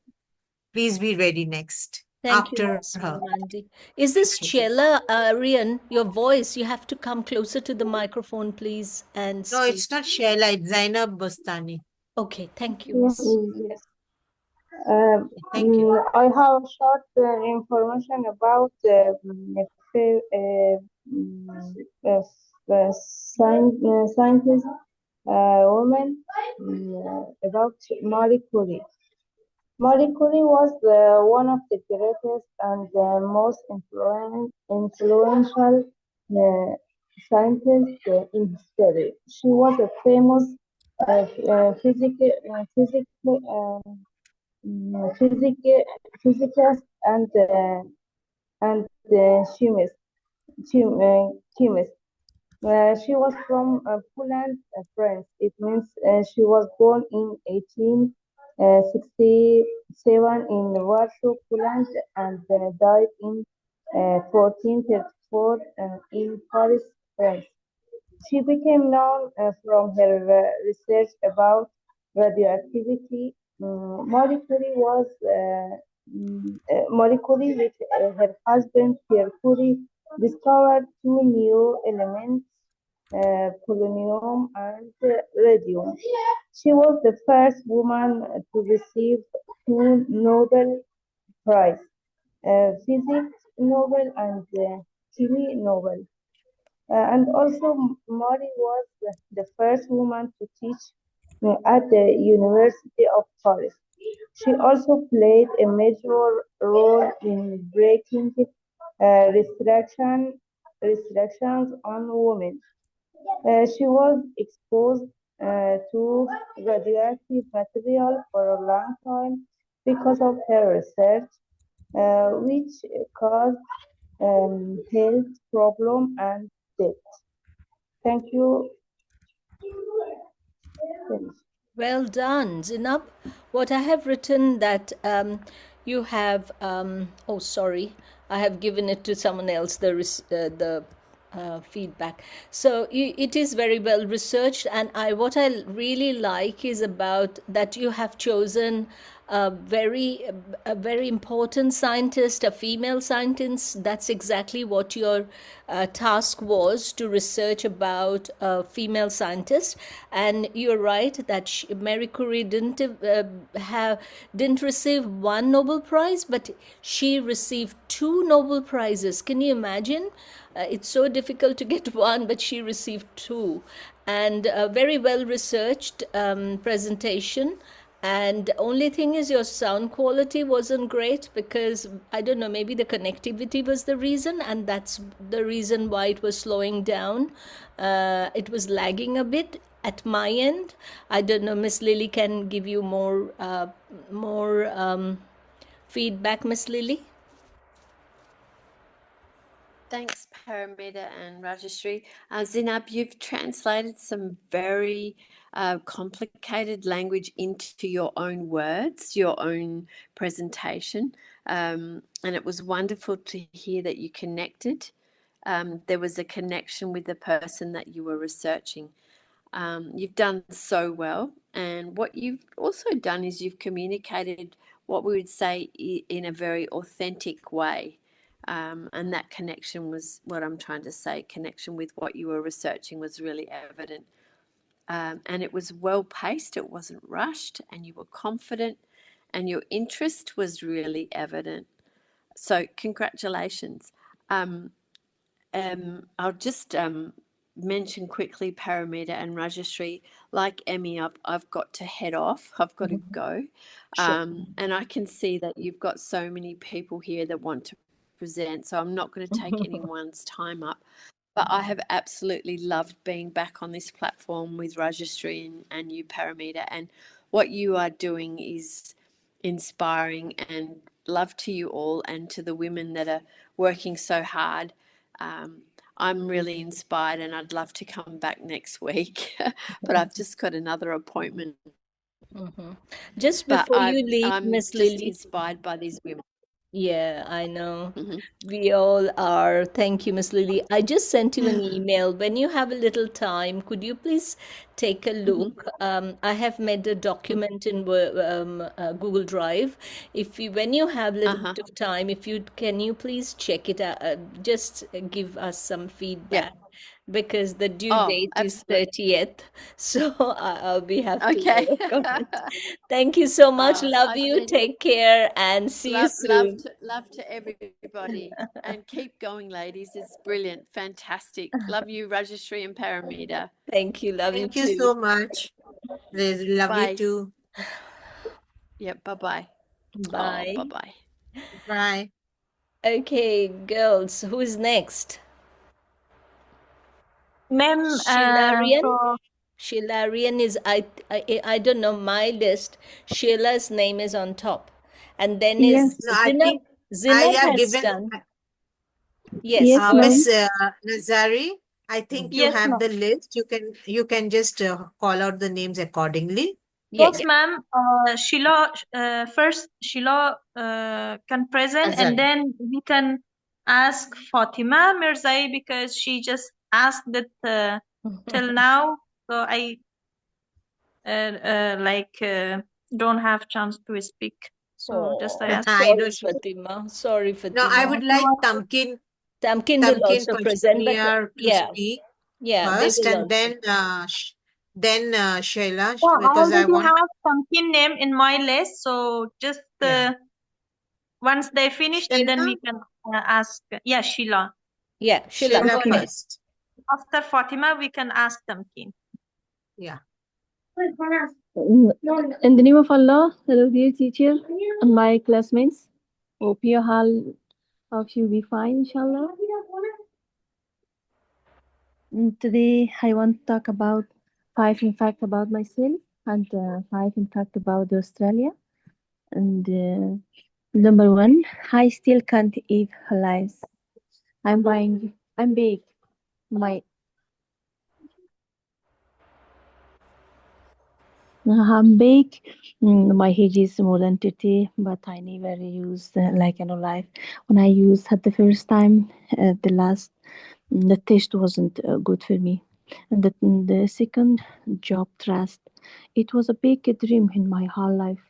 Speaker 1: please be ready next.
Speaker 5: Thank
Speaker 1: after
Speaker 5: you, Ms.
Speaker 1: her.
Speaker 5: Ramandi. Is this Chela, Rian? Your voice, you have to come closer to the microphone, please, and
Speaker 1: No,
Speaker 5: speak.
Speaker 1: it's not Sheila, it's Zainab Bustani.
Speaker 5: Okay, thank you, Miss.
Speaker 10: Yes.
Speaker 1: Thank you.
Speaker 10: I have short information about scientist woman about Marie Curie.
Speaker 13: Marie Curie was one of the greatest and most influential scientists in history. She was a famous physicist and chemist. She was from Poland, France. It means she was born in 1867 in Warsaw, Poland, and died in 1434 in Paris, France. She became known from her research about radioactivity. Marie Curie with her husband Pierre Curie discovered two new elements, polonium and radium. She was the first woman to receive two Nobel Prize, Physics Nobel and Chemistry Nobel. And also, Mary was the first woman to teach at the University of Paris. She also played a major role in breaking restrictions on women. She was exposed to radioactive material for a long time because of her research, which caused health problem and death. Thank you.
Speaker 5: Well done, Zinab. What I have written that you have, oh, sorry, I have given it to someone else, the feedback. So it is very well researched, and what I really like is about that you have chosen a very important scientist, a female scientist. That's exactly what your task was, to research about a female scientist. And you're right that Marie Curie didn't receive one Nobel Prize, but she received two Nobel Prizes. Can you imagine? It's so difficult to get one, but she received two. And a very well researched presentation. And the only thing is your sound quality wasn't great, because I don't know, maybe the connectivity was the reason, and that's the reason why it was slowing down. It was lagging a bit at my end. I don't know, Miss Lily can give you more feedback, Miss Lily.
Speaker 4: Thanks, Paramita and Rajashri. Zinab, you've translated some very complicated language into your own words, your own presentation. And it was wonderful to hear that you connected. There was a connection with the person that you were researching. You've done so well. And what you've also done is you've communicated what we would say in a very authentic way. And that connection was what I'm trying to say. Connection with what you were researching was really evident. And it was well paced, it wasn't rushed, and you were confident, and your interest was really evident. So congratulations. I'll just mention quickly, Paramita and Rajashri, like Emmy, I've got to head off. I've got to go. And I can see that you've got so many people here that want to present, so I'm not going to take anyone's time up. But I have absolutely loved being back on this platform with Rajashri and you, Paramita, and what you are doing is inspiring, and love to you all and to the women that are working so hard. I'm really inspired, and I'd love to come back next week, but I've just got another appointment.
Speaker 5: Just before you leave, Miss Lily,
Speaker 4: just inspired by these women.
Speaker 5: Yeah, I know. We all are. Thank you, Miss Lily. I just sent you an email. When you have a little time, could you please take a look? I have made a document in Google Drive. When you have a little bit of time, can you please check it out? Just give us some feedback. Because the due date is 30th, so I'll be happy to work on it. Thank you so much. Love you. Take care, and see you soon.
Speaker 4: Love to everybody, and keep going, ladies. It's brilliant, fantastic. Love you, Rajashri and Paramita.
Speaker 5: Thank you. Love you too.
Speaker 1: Thank you so much. Love you too.
Speaker 4: Yep. Bye bye.
Speaker 5: Bye.
Speaker 4: Oh, bye-bye.
Speaker 1: Bye.
Speaker 5: Okay, girls, who is next?
Speaker 11: Ma'am,
Speaker 5: Shilarian?
Speaker 11: so
Speaker 5: Shilarian is, I don't know, my list. Sheila's name is on top. And then
Speaker 8: Yes.
Speaker 5: is
Speaker 1: No, I
Speaker 5: Zinab.
Speaker 1: think
Speaker 5: Zinab
Speaker 1: have
Speaker 5: has
Speaker 1: given
Speaker 5: done. Yes,
Speaker 8: Yes,
Speaker 5: go
Speaker 8: ma'am.
Speaker 1: Miss Nazari. I think you
Speaker 11: yes,
Speaker 1: have
Speaker 11: ma'am.
Speaker 1: the list. You can just call out the names accordingly.
Speaker 5: Yeah,
Speaker 11: Yes, ma'am. Sheila, first Sheila can present, and
Speaker 1: Azari.
Speaker 11: then we can ask Fatima Mirzai because she just asked it till now. So I don't have chance to speak. So just I
Speaker 5: Oh,
Speaker 11: ask.
Speaker 1: I know
Speaker 5: sorry,
Speaker 1: she.
Speaker 5: Fatima. Sorry,
Speaker 1: No, I
Speaker 5: Fatima.
Speaker 1: would
Speaker 11: She
Speaker 1: like
Speaker 11: was
Speaker 5: Tamkin will
Speaker 1: Tamkin
Speaker 5: also present, but
Speaker 1: Pashmiyar to
Speaker 5: yeah,
Speaker 1: speak
Speaker 5: they
Speaker 1: first,
Speaker 5: will
Speaker 1: and
Speaker 5: also.
Speaker 1: then Shaila,
Speaker 11: Yeah, I
Speaker 1: because I
Speaker 11: already
Speaker 1: want.
Speaker 11: have some kin name in my list, so just
Speaker 1: Yeah,
Speaker 11: once they finished, and then we
Speaker 1: Shaila,
Speaker 11: can ask. Yeah, Sheila.
Speaker 5: Yeah, Sheila,
Speaker 1: Shaila
Speaker 5: go
Speaker 8: Okay.
Speaker 5: ahead.
Speaker 1: first.
Speaker 11: After Fatima, we can ask them kin.
Speaker 1: Yeah.
Speaker 8: In the name of Allah, hello dear teacher and my classmates. Hope you all of you be fine, inshallah. Today I want to talk about 5 in fact about myself and 5 in fact about Australia. And number 1, I still can't eat lice. I'm big. My I'm big. My age is more than 30, but I never used like life. When I used at the first time, the last the taste wasn't good for me. And the second job trust, it was a big dream in my whole life.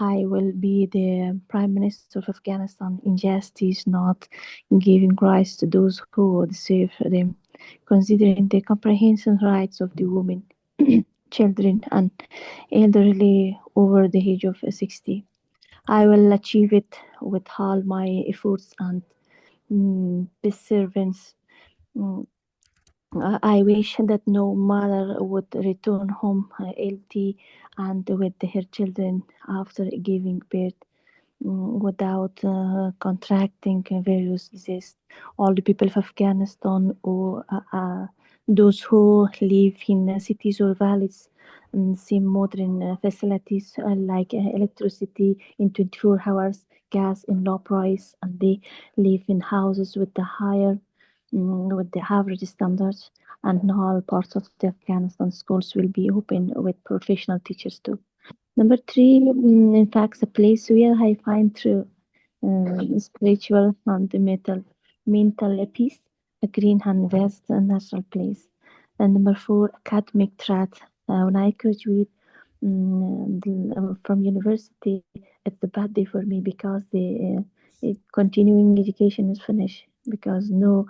Speaker 8: I will be the Prime Minister of Afghanistan. Injustice not giving rights to those who deserve them, considering the comprehensive rights of the women, children, and elderly over the age of 60. I will achieve it with all my efforts and perseverance. Mm, I wish that no mother would return home healthy and with her children after giving birth without contracting various diseases. All the people of Afghanistan or those who live in cities or valleys see modern facilities like electricity in 24 hours, gas in low price, and they live in houses with the higher with the average standards, and in all parts of the Afghanistan schools will be open with professional teachers too. Number 3, in fact, a place where I find true spiritual and mental peace, a green and vast natural place. And number 4, academic track. When I graduate from university, it's a bad day for me because the continuing education is finished because no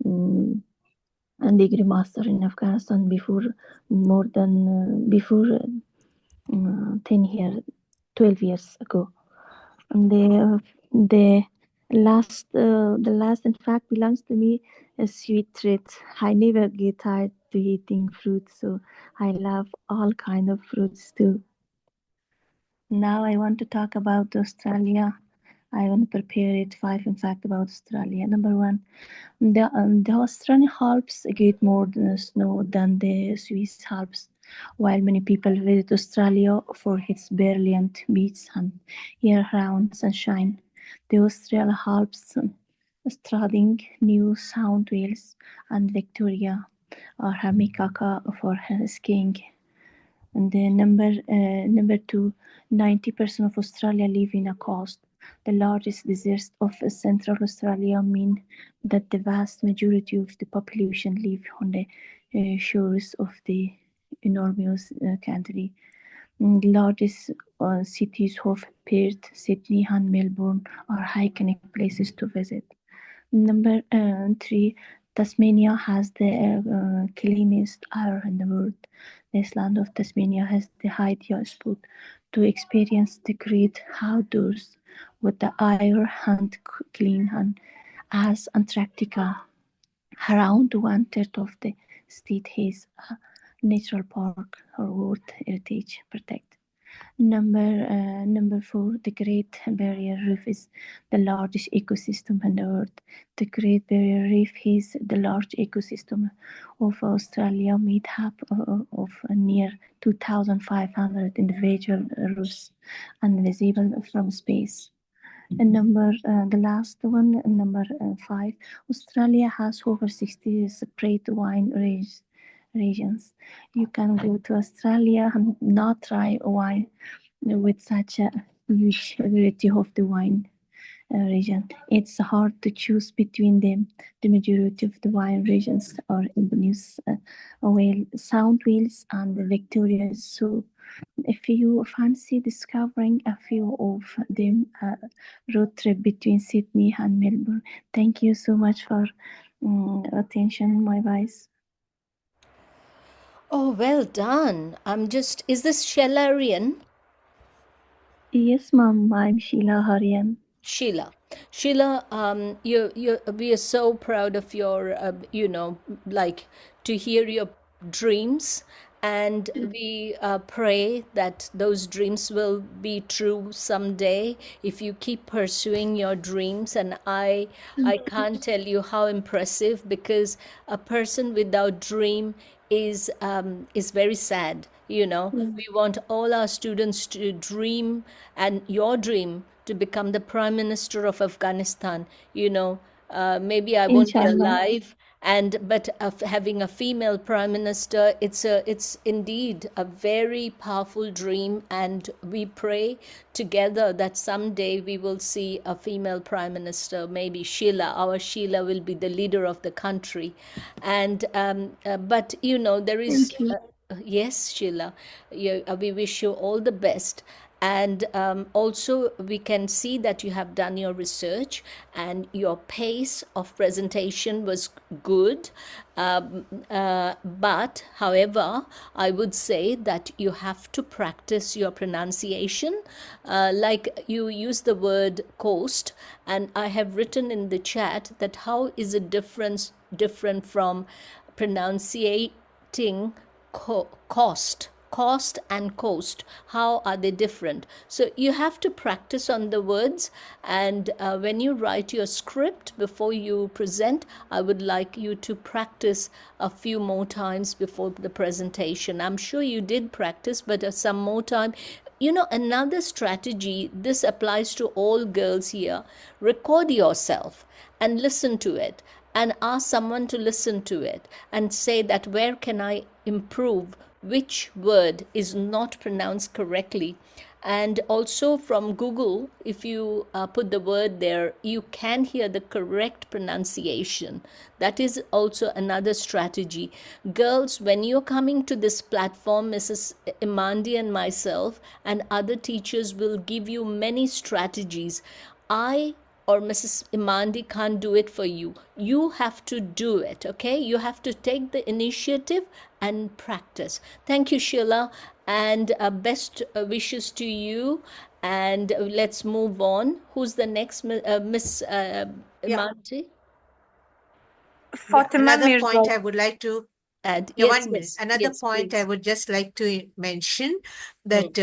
Speaker 8: degree master in Afghanistan before more than before 10 years, 12 years ago. And the last in fact belongs to me a sweet treat. I never get tired to eating fruit, so I love all kind of fruits too. Now I want to talk about Australia. I want to prepare it 5 in fact about Australia. Number 1, the Australian Alps get more snow than the Swiss Alps, while many people visit Australia for its brilliant beaches and year-round sunshine. The Australian Alps, Strading, New South Wales, and Victoria are Hamikaka for skiing. And the number 2, 90% of Australia live in a coast. The largest deserts of Central Australia mean that the vast majority of the population live on the shores of the enormous country. The largest cities of Perth, Sydney, and Melbourne are iconic places to visit. Number 3, Tasmania has the cleanest air in the world. This land of Tasmania has the ideal spot to experience the great outdoors with the air and clean and as Antarctica. Around 1/3 of the state has a natural park or World Heritage protect. Number 4, the Great Barrier Reef is the largest ecosystem in the world. The Great Barrier Reef is the large ecosystem of Australia, made up of near 2,500 individual reefs, invisible from space. And the last one, number 5, Australia has over 60 separate wine regions. You can go to Australia and not try wine with such a huge variety of the wine region. It's hard to choose between them. The majority of the wine regions are in the New South Wales and Victoria. So if you fancy discovering a few of them, road trip between Sydney and Melbourne. Thank you so much for attention, my vice.
Speaker 5: Oh, well done. Is this Shelarian?
Speaker 8: Yes, ma'am. I'm Sheila Harian.
Speaker 5: Sheila, we are so proud of your, like to hear your dreams, and we pray that those dreams will be true someday if you keep pursuing your dreams. And I can't tell you how impressive, because a person without dream is very sad. We want all our students to dream, and your dream to become the Prime Minister of Afghanistan. Maybe I won't be alive, but having a female Prime Minister, it's indeed a very powerful dream, and we pray together that someday we will see a female Prime Minister. Maybe our Sheila will be the leader of the country. And but there is yes, Sheila, we wish you all the best. And also we can see that you have done your research, and your pace of presentation was good. But however, I would say that you have to practice your pronunciation. Like you use the word coast, and I have written in the chat that how is it different from pronunciating cost and coast. How are they different? So you have to practice on the words, and when you write your script before you present, I would like you to practice a few more times before the presentation. I'm sure you did practice, but some more time. Another strategy, this applies to all girls here: record yourself and listen to it, and ask someone to listen to it and say that where can I improve, which word is not pronounced correctly. And also from Google, if you put the word there, you can hear the correct pronunciation. That is also another strategy. Girls, when you're coming to this platform, Mrs. Imandi and myself and other teachers will give you many strategies. I or Mrs. Imandi can't do it for you. You have to do it, okay? You have to take the initiative and practice. Thank you, Sheila, and best wishes to you. And let's move on. Who's the next, Miss Imandi?
Speaker 1: Another point I would like to
Speaker 5: add.
Speaker 1: Yes, 1 minute. Another point
Speaker 5: please.
Speaker 1: I would just like to mention that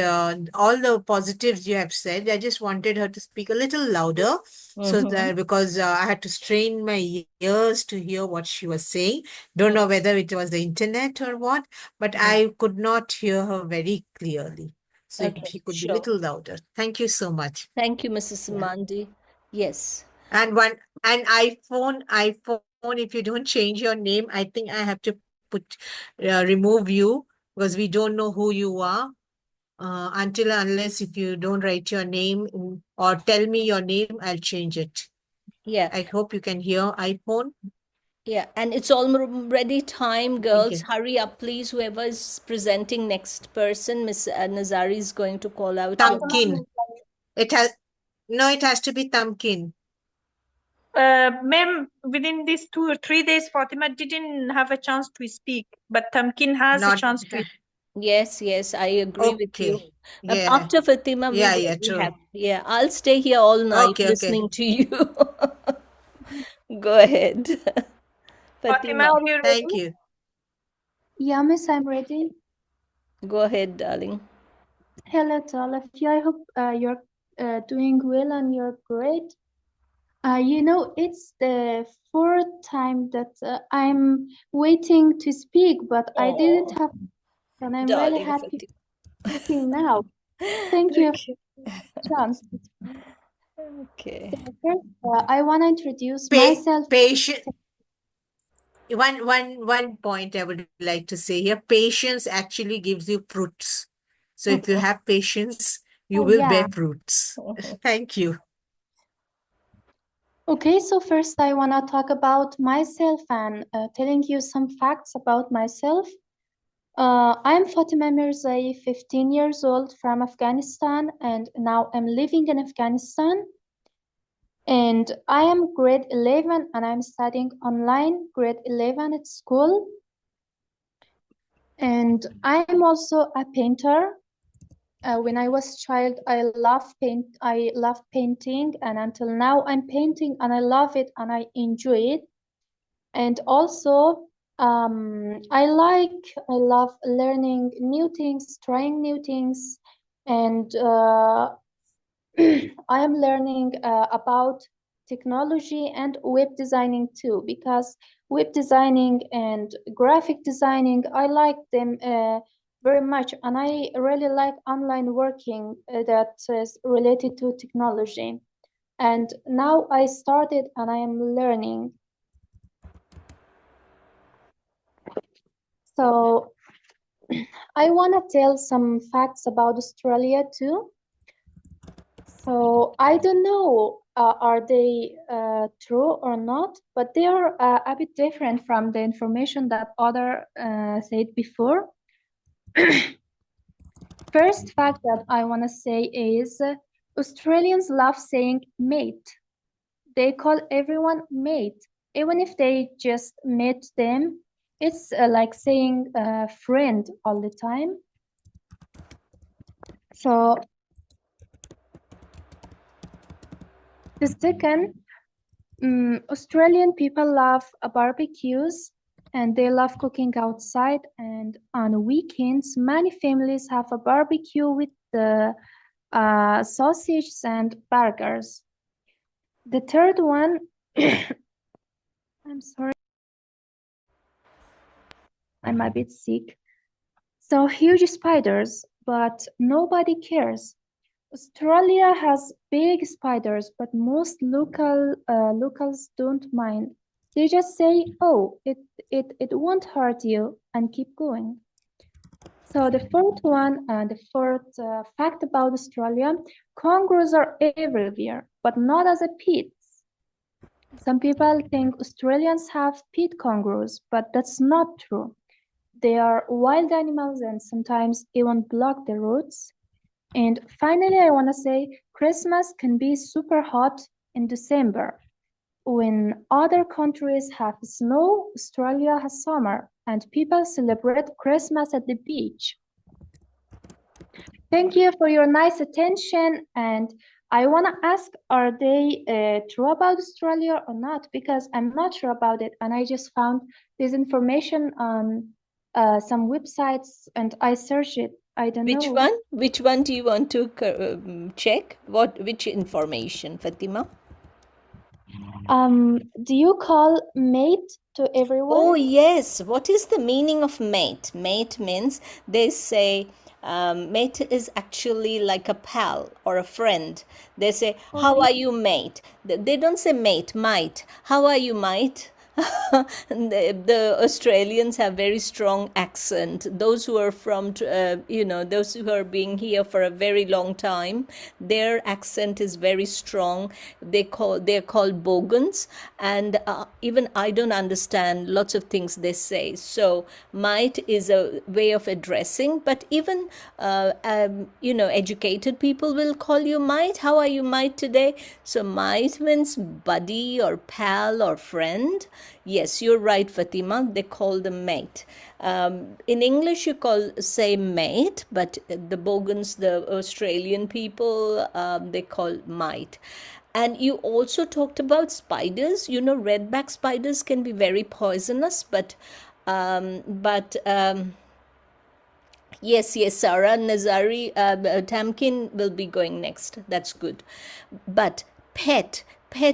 Speaker 1: all the positives you have said, I just wanted her to speak a little louder, so that because I had to strain my ears to hear what she was saying. Don't know whether it was the internet or what, but I could not hear her very clearly. So if she could be a little louder. Thank you so much.
Speaker 5: Thank you, Mrs. Imandi. Yes.
Speaker 1: And iPhone, if you don't change your name, I think I have to remove you, because we don't know who you are unless if you don't write your name or tell me your name, I'll change it.
Speaker 5: Yeah.
Speaker 1: I hope you can hear iPhone.
Speaker 5: Yeah, and it's already time, girls. Hurry up, please. Whoever is presenting next person, Miss Nazari is going to call out.
Speaker 1: Tamkin. It has to be Tamkin.
Speaker 11: Ma'am, within these 2 or 3 days, Fatima didn't have a chance to speak, but Tamkin has a chance to.
Speaker 5: Yes, I agree with you.
Speaker 1: Yeah.
Speaker 5: After Fatima, I'll stay here all night listening to you. Go ahead.
Speaker 11: Fatima, are you ready?
Speaker 1: Thank you.
Speaker 14: Yeah, miss, I'm ready.
Speaker 5: Go ahead, darling.
Speaker 14: Hello to all of you. I hope you're doing well and you're great. It's the fourth time that I'm waiting to speak, but I didn't have, and I'm really
Speaker 5: Darling
Speaker 14: happy
Speaker 5: Fatima.
Speaker 14: speaking now. Thank you
Speaker 5: Okay.
Speaker 14: for the chance.
Speaker 5: Okay.
Speaker 14: So first, I want to introduce
Speaker 1: Pa
Speaker 14: myself.
Speaker 1: patient. One point I would like to say here: patience actually gives you fruits. So if you have patience, you
Speaker 14: Oh,
Speaker 1: will
Speaker 14: yeah.
Speaker 1: bear fruits. Thank you.
Speaker 14: Okay, so first I want to talk about myself and telling you some facts about myself. I'm Fatima Mirzai, 15 years old from Afghanistan, and now I'm living in Afghanistan. And I am grade 11 and I'm studying online, grade 11 at school. And I'm also a painter. When I was a child, I loved painting, and until now I'm painting and I love it and I enjoy it. And also, I love learning new things, trying new things, and I am learning about technology and web designing too, because web designing and graphic designing, I like them very much, and I really like online working that is related to technology. And now I started and I am learning. So I want to tell some facts about Australia too. So I don't know, are they true or not, but they are a bit different from the information that other said before. First fact that I want to say is Australians love saying mate. They call everyone mate, even if they just met them. It's like saying friend all the time. So the second, Australian people love barbecues and they love cooking outside. And on weekends, many families have a barbecue with the sausages and burgers. The third one, I'm sorry, I'm a bit sick. So huge spiders, but nobody cares. Australia has big spiders, but most locals don't mind. They just say, "Oh, it won't hurt you," and keep going. So the fourth fact about Australia: kangaroos are everywhere, but not as a pets. Some people think Australians have pet kangaroos, but that's not true. They are wild animals and sometimes even block the roads. And finally, I want to say Christmas can be super hot in December. When other countries have snow, Australia has summer, and people celebrate Christmas at the beach. Thank you for your nice attention. And I want to ask, are they true about Australia or not? Because I'm not sure about it. And I just found this information on some websites and I searched it. I don't
Speaker 5: Which
Speaker 14: know.
Speaker 5: one? Which one do you want to check? Which information, Fatima?
Speaker 14: Do you call mate to everyone?
Speaker 5: Oh, yes. What is the meaning of mate? Mate means they say mate is actually like a pal or a friend. They say, "How are you, mate?" They don't say mate, mate. How are you, mate? The Australians have very strong accent. Those who are from, those who are being here for a very long time, their accent is very strong. They're called Bogans, and even I don't understand lots of things they say. So mate is a way of addressing, but even educated people will call you mate. How are you, mate, today? So mate means buddy or pal or friend. Yes, you're right, Fatima. They call them mate. In English, you say mate, but the Bogans, the Australian people, they call mate. And you also talked about spiders. Redback spiders can be very poisonous, but Yes, Sarah Nazari, Tamkin will be going next. That's good. But pet,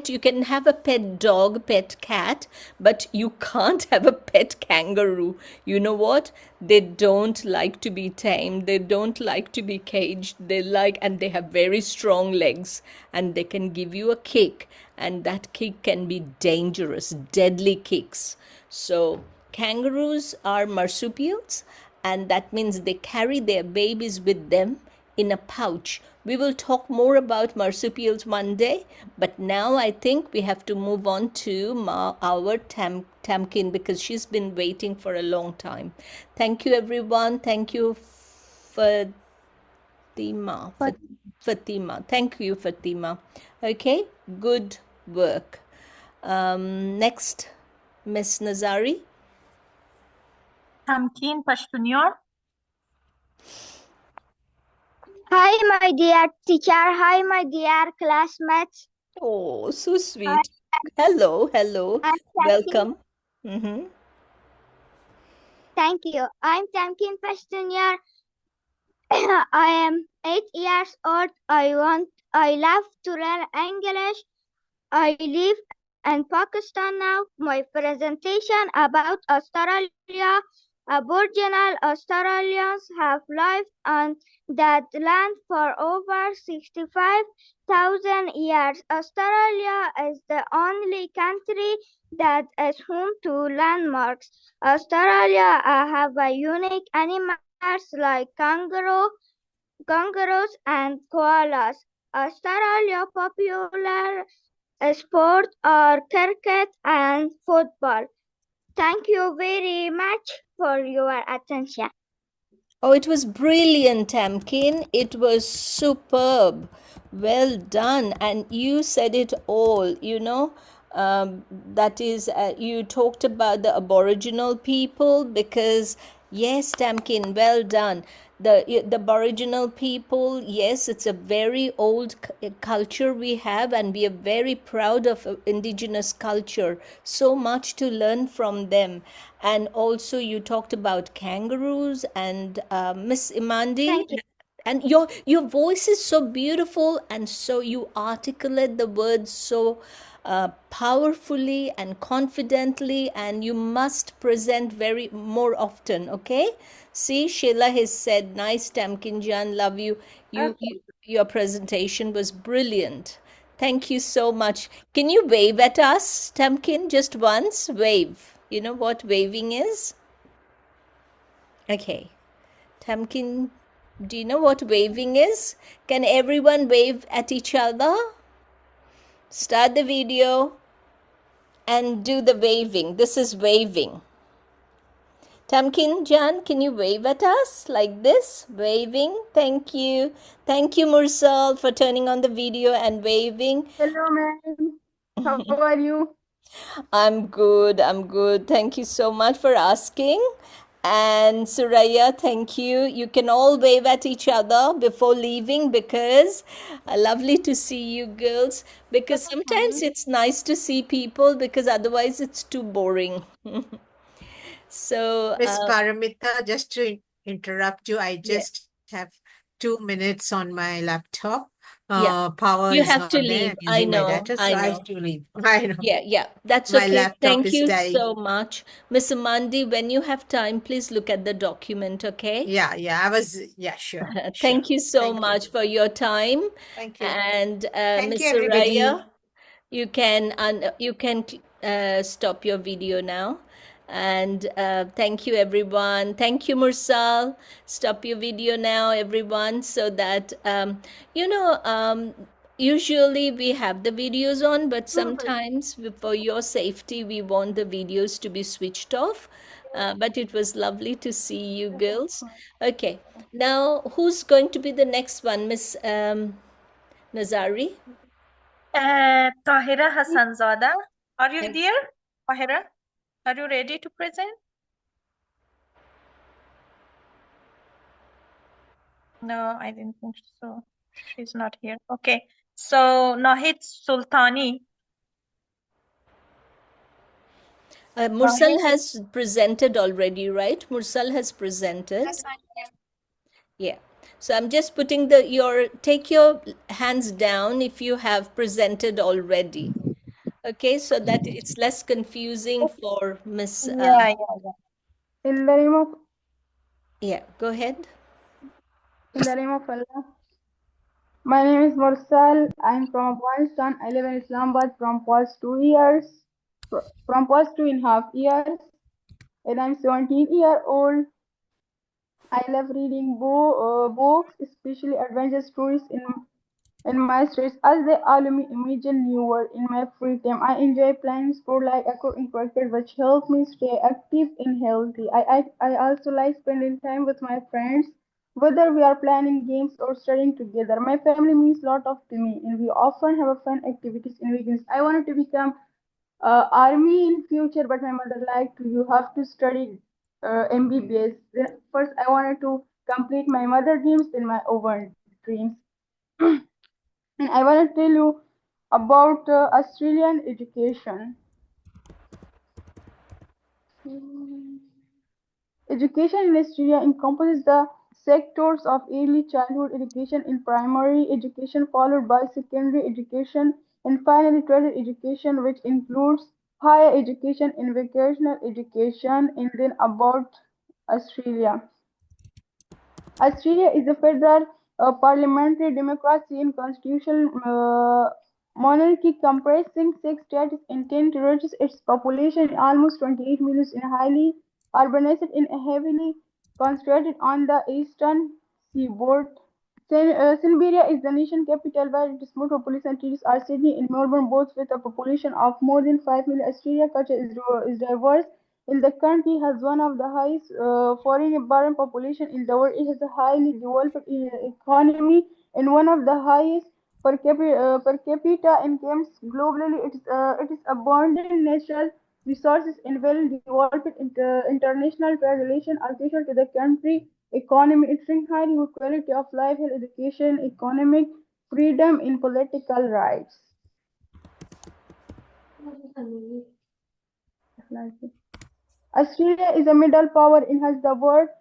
Speaker 5: you can have a pet dog, pet cat, but you can't have a pet kangaroo. You know what? They don't like to be tamed. They don't like to be caged. And they have very strong legs, and they can give you a kick, and that kick can be dangerous, deadly kicks. So kangaroos are marsupials, and that means they carry their babies with them in a pouch. We will talk more about marsupials one day, but now I think we have to move on to our Tamkin, because she's been waiting for a long time. Thank you, everyone. Thank you, Fatima. Fatima. Thank you, Fatima. Okay, good work. Next, Miss Nazari.
Speaker 11: Tamkin Pashtuniar.
Speaker 15: Hi, my dear teacher. Hi, my dear classmates.
Speaker 5: Oh, so sweet. Hello. Welcome.
Speaker 15: Thank you. I'm Tamkin Pashtuniar. I am 8 years old. I love to learn English. I live in Pakistan now. My presentation about Australia. Aboriginal Australians have lived on that land for over 65,000 years. Australia is the only country that is home to landmarks. Australia have a unique animals like kangaroos and koalas. Australia popular sports are cricket and football. Thank you very much for your attention.
Speaker 5: Oh, it was brilliant, Tamkin. It was superb. Well done. And you said it all, that is, you talked about the Aboriginal people because, yes, Tamkin, well done. The Aboriginal people, yes, it's a very old culture we have, and we are very proud of indigenous culture. So much to learn from them. And also you talked about kangaroos and Miss Imandi. And your voice is so beautiful, and so you articulate the words so powerfully and confidently, and you must present very more often. Okay, see, Sheila has said, nice, Tamkin Jan, love you. Your presentation was brilliant. Thank you so much. Can you wave at us, Tamkin, just once? Wave. You know what waving is? Okay, Tamkin, do you know what waving is? Can everyone wave at each other? Start the video and do the waving. This is waving. Tamkin Jan, can you wave at us like this? Waving. Thank you. Thank you, Mursal, for turning on the video and waving.
Speaker 16: Hello, ma'am. How are you?
Speaker 5: I'm good. Thank you so much for asking. And Suraya, thank you. You can all wave at each other before leaving, because lovely to see you girls, because sometimes it's nice to see people, because otherwise it's too boring. So
Speaker 1: Miss Paramita, just to interrupt you, I just have 2 minutes on my laptop. Power
Speaker 5: you
Speaker 1: is
Speaker 5: have
Speaker 1: not
Speaker 5: to
Speaker 1: there.
Speaker 5: leave.
Speaker 1: I'm using my data, so I have to leave. I know.
Speaker 5: Yeah, that's
Speaker 1: My
Speaker 5: okay.
Speaker 1: laptop
Speaker 5: Thank
Speaker 1: is
Speaker 5: you
Speaker 1: dying.
Speaker 5: so much. Miss Amandi, when you have time, please look at the document, okay?
Speaker 1: Yeah, sure.
Speaker 5: Thank you so much for your time.
Speaker 1: Thank you.
Speaker 5: And
Speaker 1: Thank
Speaker 5: Miss
Speaker 1: you, everybody.
Speaker 5: Soraya, you can stop your video now. And thank you, everyone. Thank you, Mursal. Stop your video now, everyone, so that usually we have the videos on, but sometimes for your safety we want the videos to be switched off. But it was lovely to see you girls. Okay, now who's going to be the next one, Miss Nazari?
Speaker 11: Tahira Hassanzada. Are you there, Tahira? Are you ready to present? No, I didn't think so. She's not here. Okay. So Nahid Sultani.
Speaker 5: Mursal has presented already, right? Mursal has presented.
Speaker 17: Yes, I'm here.
Speaker 5: Yeah. So I'm just putting take your hands down if you have presented already. Okay, so that it's less confusing for Miss.
Speaker 16: Yeah. In the name of
Speaker 5: Yeah, go ahead.
Speaker 16: Allah. My name is Mursal. I'm from Afghanistan. I live in Islamabad from past 2 years, from past 2.5 years, and I'm 17-year-old. I love reading books, especially adventure stories in my streets, as they allow me imagine new world in my free time. I enjoy playing sport like acrobatic cricket, which help me stay active and healthy. I also like spending time with my friends, whether we are planning games or studying together. My family means a lot of to me, and we often have fun activities in weekends. I wanted to become army in future, but my mother liked you have to study MBBS. Then first, I wanted to complete my mother dreams and my own dreams. And I want to tell you about Australian education. Education in Australia encompasses the sectors of early childhood education in primary education, followed by secondary education, and finally tertiary education, which includes higher education and vocational education. And then about Australia. Australia is a federal parliamentary democracy and constitutional monarchy comprising 6 states and 10 territories. Its population is almost 28 million and highly urbanized and heavily concentrated on the eastern seaboard. Canberra is the nation capital, where its most population cities are Sydney and Melbourne, both with a population of more than 5 million. Australia culture is diverse, and the country has one of the highest foreign-born population in the world. It has a highly developed economy and one of the highest per capita incomes globally. It is abundant natural resources and well-developed international trade relations are crucial to the country economy. It brings highly good quality of life, health, education, economic freedom, and political rights. Australia is a middle power and has the world's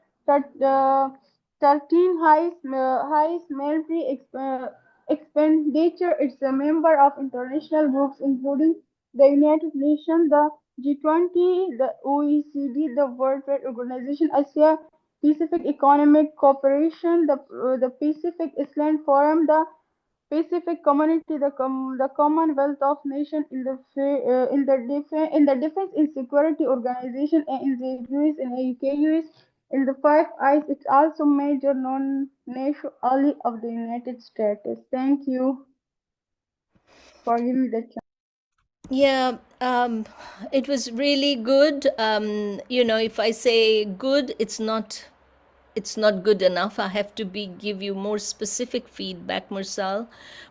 Speaker 16: 13 highest military expenditure. It's a member of international groups including the United Nations, the G20, the OECD, the World Trade Organization, Asia Pacific Economic Cooperation, the Pacific Island Forum, the Pacific Community, the Commonwealth of Nations, in the Defense and Security Organization, and in the US and UK, US, in the Five Eyes. It's also major non-nationally of the United States. Thank you for giving me the chance.
Speaker 5: Yeah, it was really good. If I say good, it's not good enough. I have to give you more specific feedback, Mursal.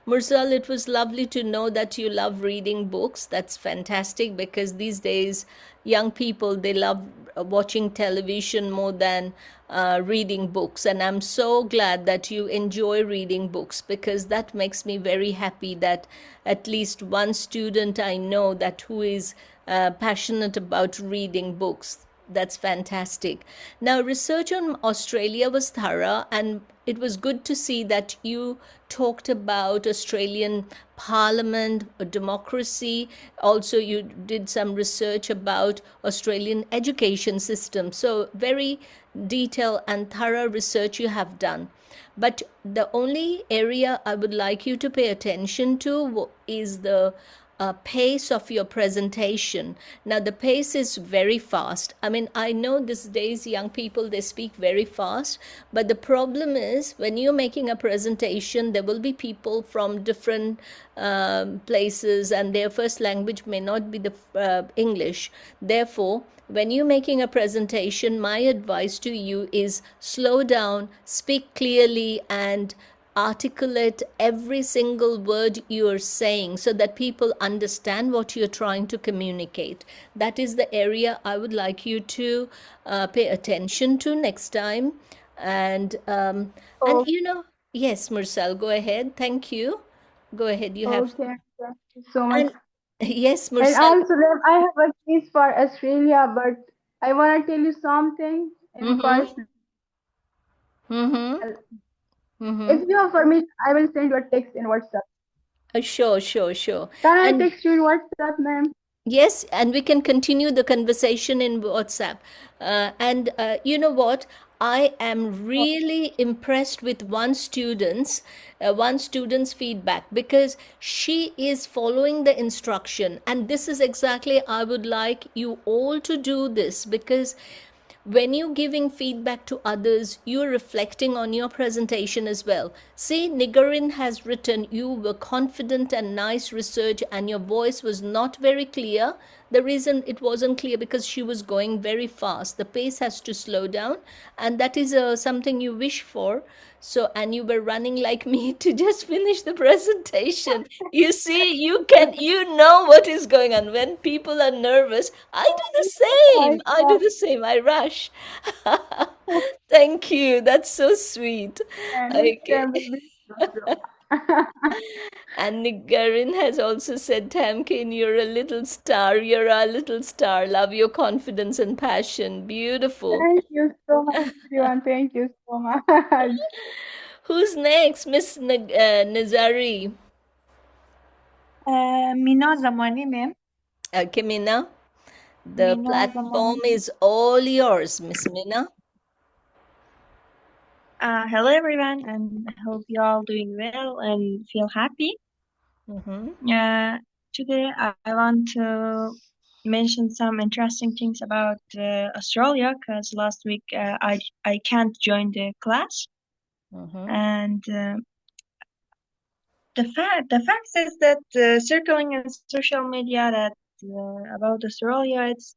Speaker 5: Mursal, it was lovely to know that you love reading books. That's fantastic, because these days young people, they love watching television more than reading books. And I'm so glad that you enjoy reading books, because that makes me very happy that at least one student I know that who is passionate about reading books. That's fantastic. Now, research on Australia was thorough, and it was good to see that you talked about Australian Parliament, democracy. Also, you did some research about Australian education system. So, very detailed and thorough research you have done. But the only area I would like you to pay attention to is the pace of your presentation. Now, the pace is very fast. I mean, I know these days young people, they speak very fast, but the problem is when you're making a presentation, there will be people from different places, and their first language may not be the English. Therefore, when you're making a presentation, my advice to you is slow down, speak clearly, and articulate every single word you're saying so that people understand what you're trying to communicate. That is the area I would like you to pay attention to next time. And yes, Mursal, go ahead. Thank you. Go ahead. You have.
Speaker 16: Okay, thank you so much.
Speaker 5: And yes,
Speaker 16: And
Speaker 5: Mursal.
Speaker 16: also, I have a case for Australia, but I want to tell you something in first.
Speaker 5: Mm-hmm. Mm-hmm.
Speaker 16: If you have permission, I will send you a text in WhatsApp.
Speaker 5: Sure, sure, sure.
Speaker 16: Can I
Speaker 5: And
Speaker 16: text you in WhatsApp, ma'am?
Speaker 5: yes, and we can continue the conversation in WhatsApp. And you know what? I am really impressed with one student's feedback, because she is following the instruction, and this is exactly I would like you all to do this, because when you're giving feedback to others, you're reflecting on your presentation as well. See, Nigarin has written, you were confident and nice research, and your voice was not very clear. The reason it wasn't clear because she was going very fast. The pace has to slow down, and that is something you wish for. So, and you were running like me to just finish the presentation. You see, you know what is going on. When people are nervous, I do the same. I do the same. I rush. Thank you. That's so sweet. Okay. And Nigarin has also said, Tamkin, you're a little star. You're a little star. Love your confidence and passion. Beautiful.
Speaker 16: Thank you so much, everyone. Thank you so much.
Speaker 5: Who's next? Miss Nizari.
Speaker 11: مینا زمانی میم.
Speaker 5: Okay, Mina. The
Speaker 11: مینا
Speaker 5: platform
Speaker 11: زمانی.
Speaker 5: is all yours, Miss Mina.
Speaker 17: Hello everyone, and I hope you're all doing well and feel happy. Today I want to mention some interesting things about Australia, because last week I can't join the class, and the fact is that circling in social media that about Australia, it's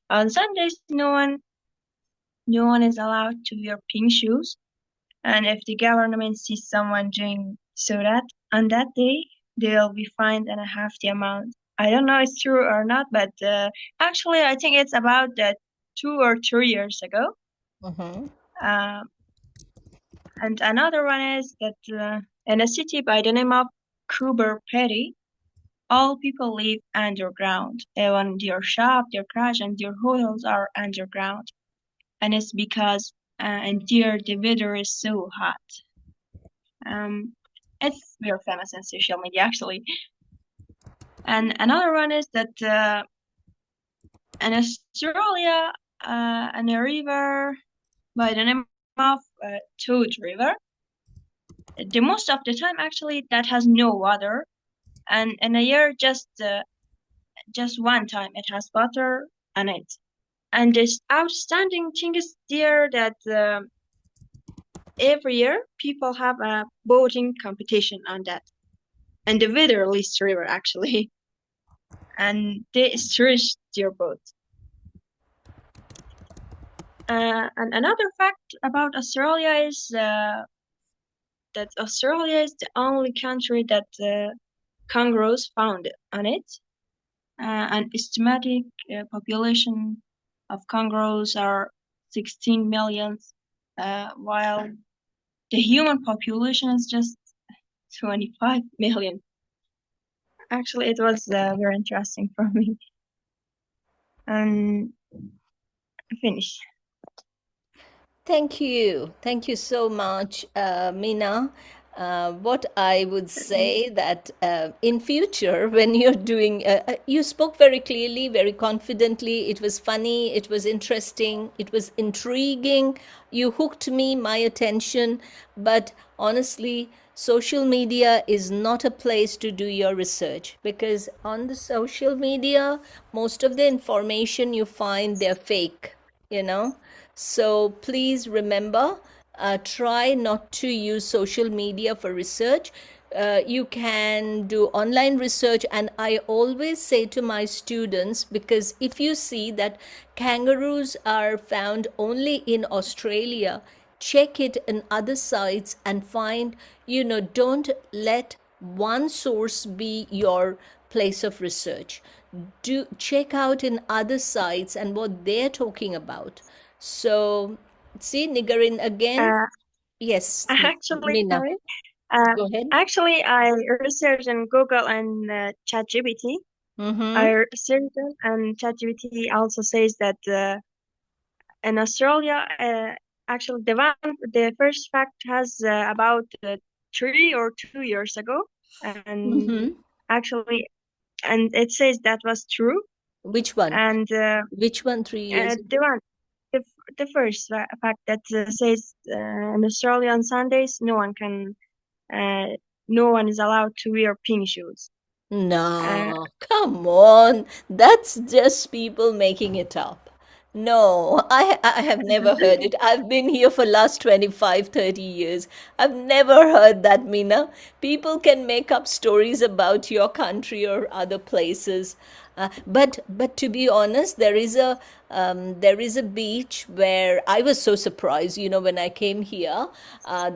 Speaker 17: on Sundays no one is allowed to wear pink shoes. And if the government sees someone doing so that on that day, they'll be fined and a half the amount. I don't know if it's true or not, but actually I think it's about 2 or 3 years ago. And another one is that in a city by the name of Coober Pedy, all people live underground. Even their shop, their crash, and their hotels are underground. And it's because and there the weather is so hot. It's very famous on social media actually. And another one is that in Australia, in a river by the name of Toad River, the most of the time actually that has no water, and in a year just one time it has water on it. And this outstanding thing is there that every year people have a boating competition on that, and the Witherlist River actually, and they stretch their boat. And another fact about Australia is that Australia is the only country that kangaroos found on it. An estimated population of kangaroos are 16 million, while the human population is just 25 million. Actually, it was very interesting for me. And finish.
Speaker 5: Thank you. Thank you so much, Mina. What I would say that in future, when you're doing, you spoke very clearly, very confidently. It was funny. It was interesting. It was intriguing. You hooked me, my attention. But honestly, social media is not a place to do your research, because on the social media, most of the information you find, they're fake, you know. So please remember, try not to use social media for research. You can do online research, and I always say to my students, because if you see that kangaroos are found only in Australia, check it in other sites and find, don't let one source be your place of research. Do check out in other sites and what they're talking about. So, see, Nigarin again. Yes,
Speaker 17: Actually,
Speaker 5: Mina.
Speaker 17: sorry.
Speaker 5: Go ahead.
Speaker 17: Actually, I researched in Google and ChatGPT. I researched and ChatGPT also says that in Australia, actually the first fact has about 3 or 2 years ago, and actually, and it says that was true.
Speaker 5: Which one?
Speaker 17: And
Speaker 5: Which one 3 years ago?
Speaker 17: the first fact that says in Australia on Sundays no one is allowed to wear pink shoes.
Speaker 5: No, come on. That's just people making it up. No, I have never heard it. I've been here for last 25, 30 years. I've never heard that, Mina. People can make up stories about your country or other places. But to be honest, there is a beach where I was so surprised, when I came here.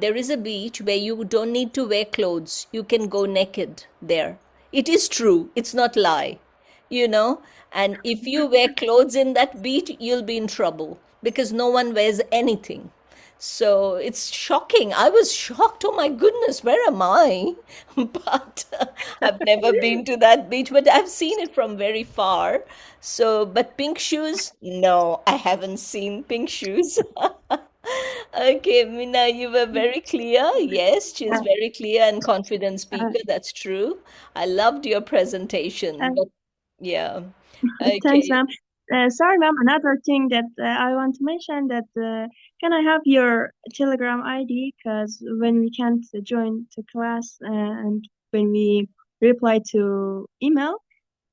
Speaker 5: There is a beach where you don't need to wear clothes. You can go naked there. It is true. It's not lie, you know. And if you wear clothes in that beach, you'll be in trouble because no one wears anything. So it's shocking. I was shocked. Oh my goodness, where am I? But I've never been to that beach, but I've seen it from very far. So, but pink shoes? No, I haven't seen pink shoes. Okay, Mina, you were very clear. Yes, she's very clear and confident speaker. That's true. I loved your presentation. But yeah.
Speaker 17: Thanks,
Speaker 5: Okay.
Speaker 17: ma'am. Sorry, ma'am. Another thing that I want to mention that can I have your Telegram ID? Because when we can't join to class and when we reply to email,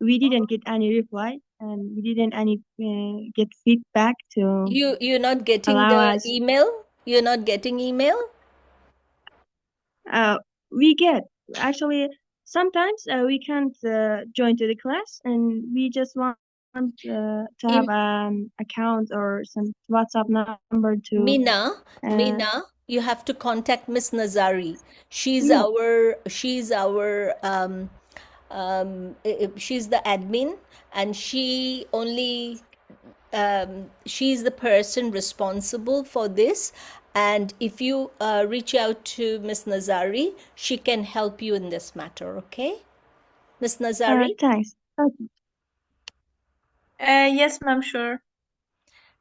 Speaker 17: we didn't get any reply and we didn't any get feedback to
Speaker 5: You're not getting
Speaker 17: allow
Speaker 5: the
Speaker 17: us.
Speaker 5: email? You're not getting email?
Speaker 17: We get actually sometimes we can't join to the class and we just want to have an account or some WhatsApp number to
Speaker 5: Mina, you have to contact Miss Nazari. She's
Speaker 17: yeah.
Speaker 5: she's the admin, and she's the person responsible for this. And if you reach out to Miss Nazari, she can help you in this matter, okay? Miss Nazari?
Speaker 17: Thanks. Okay.
Speaker 11: Yes, ma'am, sure.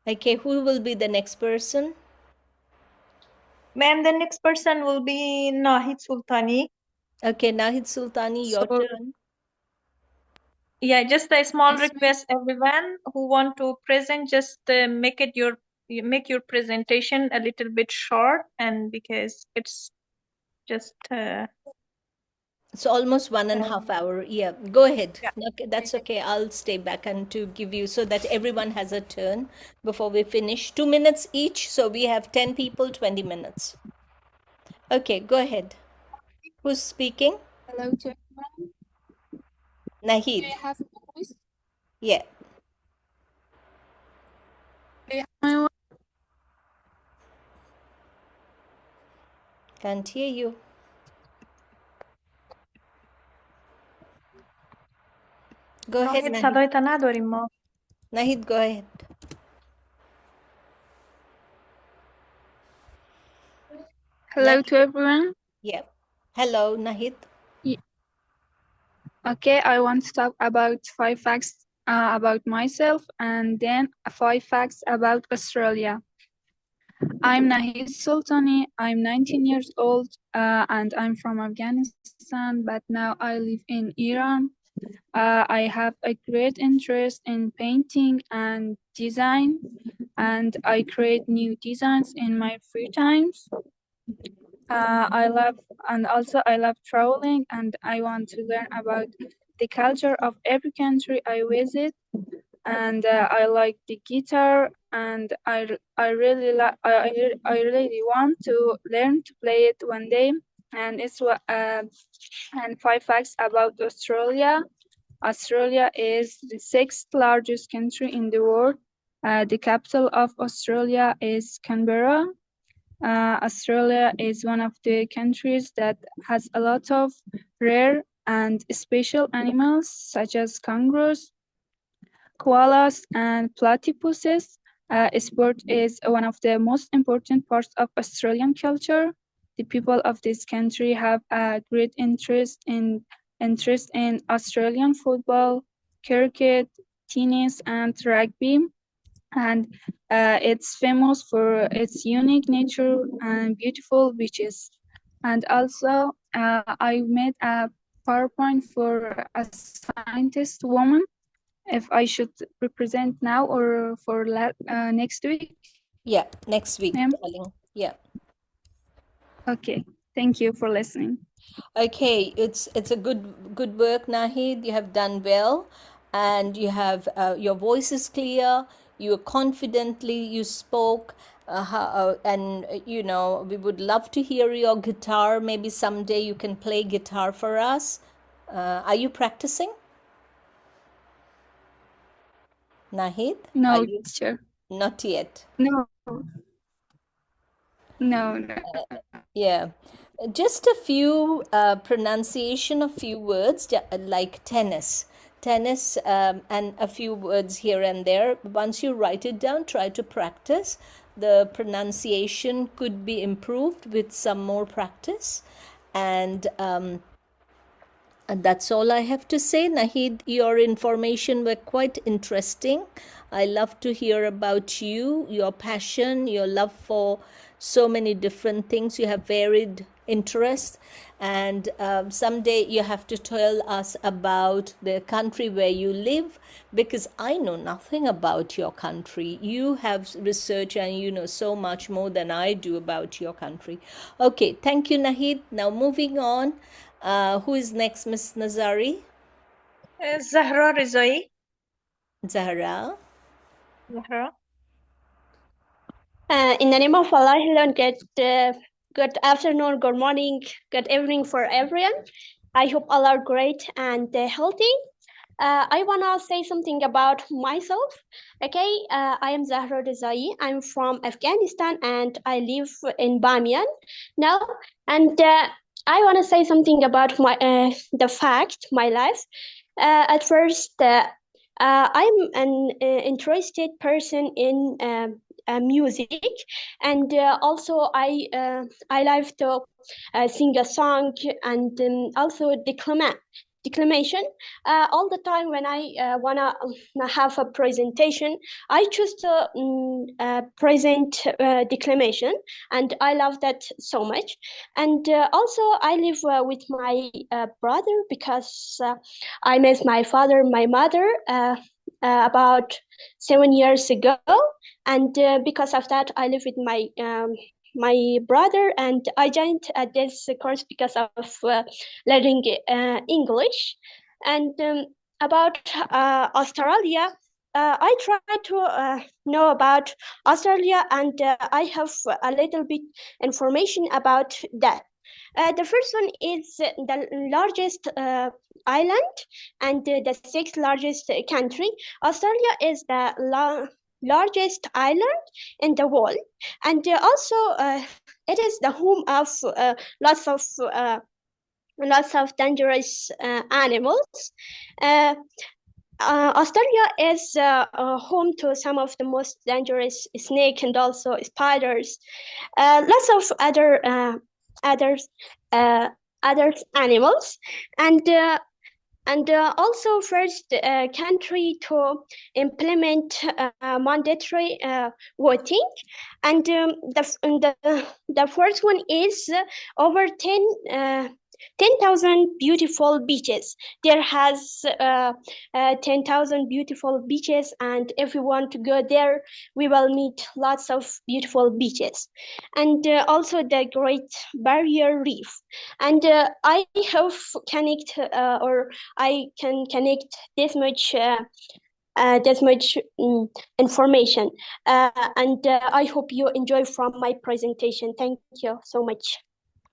Speaker 5: Okay, who will be the next person?
Speaker 11: Ma'am, the next person will be Nahid Sultani.
Speaker 5: Okay, Nahid Sultani, your turn.
Speaker 11: Yeah, just a small request, everyone who want to present, just make your presentation a little bit short, and because it's just
Speaker 5: It's almost 1.5 hours. Yeah, go ahead. Okay, that's okay. I'll stay back and to give you so that everyone has a turn before we finish. 2 minutes each, so we have 10 people, 20 minutes. Okay, go ahead. Who's speaking?
Speaker 18: Hello to everyone.
Speaker 5: Nahid.
Speaker 18: Do you have my voice?
Speaker 5: Yeah.
Speaker 18: Do you have my voice?
Speaker 5: Can't hear you. Go ahead,
Speaker 11: ناهید
Speaker 5: Nahid.
Speaker 11: صدایت نداریم ما.
Speaker 5: Nahid, go ahead.
Speaker 18: Hello to everyone.
Speaker 5: Yeah. Hello, Nahid.
Speaker 18: Okay, I want to talk about 5 facts about myself and then 5 facts about Australia. I'm Nahid Sultani. I'm 19 years old and I'm from Afghanistan, but now I live in Iran. I have a great interest in painting and design, and I create new designs in my free times. I love traveling, and I want to learn about the culture of every country I visit. And I like the guitar, and I really want to learn to play it one day. And and 5 facts about Australia. Australia is the 6th largest country in the world. The capital of Australia is Canberra. Australia is one of the countries that has a lot of rare and special animals such as kangaroos, koalas, and platypuses. Sport is one of the most important parts of Australian culture. The people of this country have a great interest in Australian football, cricket, tennis, and rugby. and it's famous for its unique nature and beautiful beaches. And also, I made a PowerPoint for a scientist woman. If I should represent now or for next week?
Speaker 5: Yeah, next week,
Speaker 18: Ma'am?
Speaker 5: darling. Yeah.
Speaker 18: Okay. Thank you for listening.
Speaker 5: Okay, it's a good work, Nahid. You have done well, and you have your voice is clear. You confidently you spoke, and you know we would love to hear your guitar. Maybe someday you can play guitar for us. Are you practicing, Nahid? Are
Speaker 18: No,
Speaker 5: you?
Speaker 18: teacher.
Speaker 5: Not yet.
Speaker 18: No. No.
Speaker 5: Yeah, just a few pronunciation of few words like tennis, and a few words here and there. Once you write it down, try to practice. The pronunciation could be improved with some more practice, and that's all I have to say. Nahid, your information were quite interesting. I love to hear about you, your passion, your love for so many different things. You have varied interests, and someday you have to tell us about the country where you live, because I know nothing about your country. You have research and you know so much more than I do about your country. Okay, thank you, Nahid. Now moving on. Who is next, Miss Nazari?
Speaker 11: Zahra Rizai.
Speaker 5: Zahra.
Speaker 11: Zahra.
Speaker 19: In the name of Allah, hello and good afternoon, good morning, good evening for everyone. I hope all are great and healthy. I want to say something about myself. Okay, I am Zahra Rizai. I'm from Afghanistan and I live in Bamiyan now. And I want to say something about my life. At first, I'm an interested person in music, and also I like to sing a song and also declamation. All the time when I wanna have a presentation, I choose to present declamation, and I love that so much. And also I live with my brother because I met my father, my mother about 7 years ago, and because of that I live with my brother, and I joined this course because of learning English. And about Australia, I try to know about Australia, and I have a little bit information about that. The first one is the largest island and the sixth largest country. Australia is the largest island in the world, and also it is the home of lots of dangerous animals. Australia is home to some of the most dangerous snake and also spiders, lots of other animals, and also first country to implement mandatory voting, and the first one is over 10,000 beautiful beaches. There has 10,000 beautiful beaches, and if we want to go there, we will meet lots of beautiful beaches. And also the Great Barrier Reef. And I have I can connect this much information, and I hope you enjoy from my presentation. Thank you so much.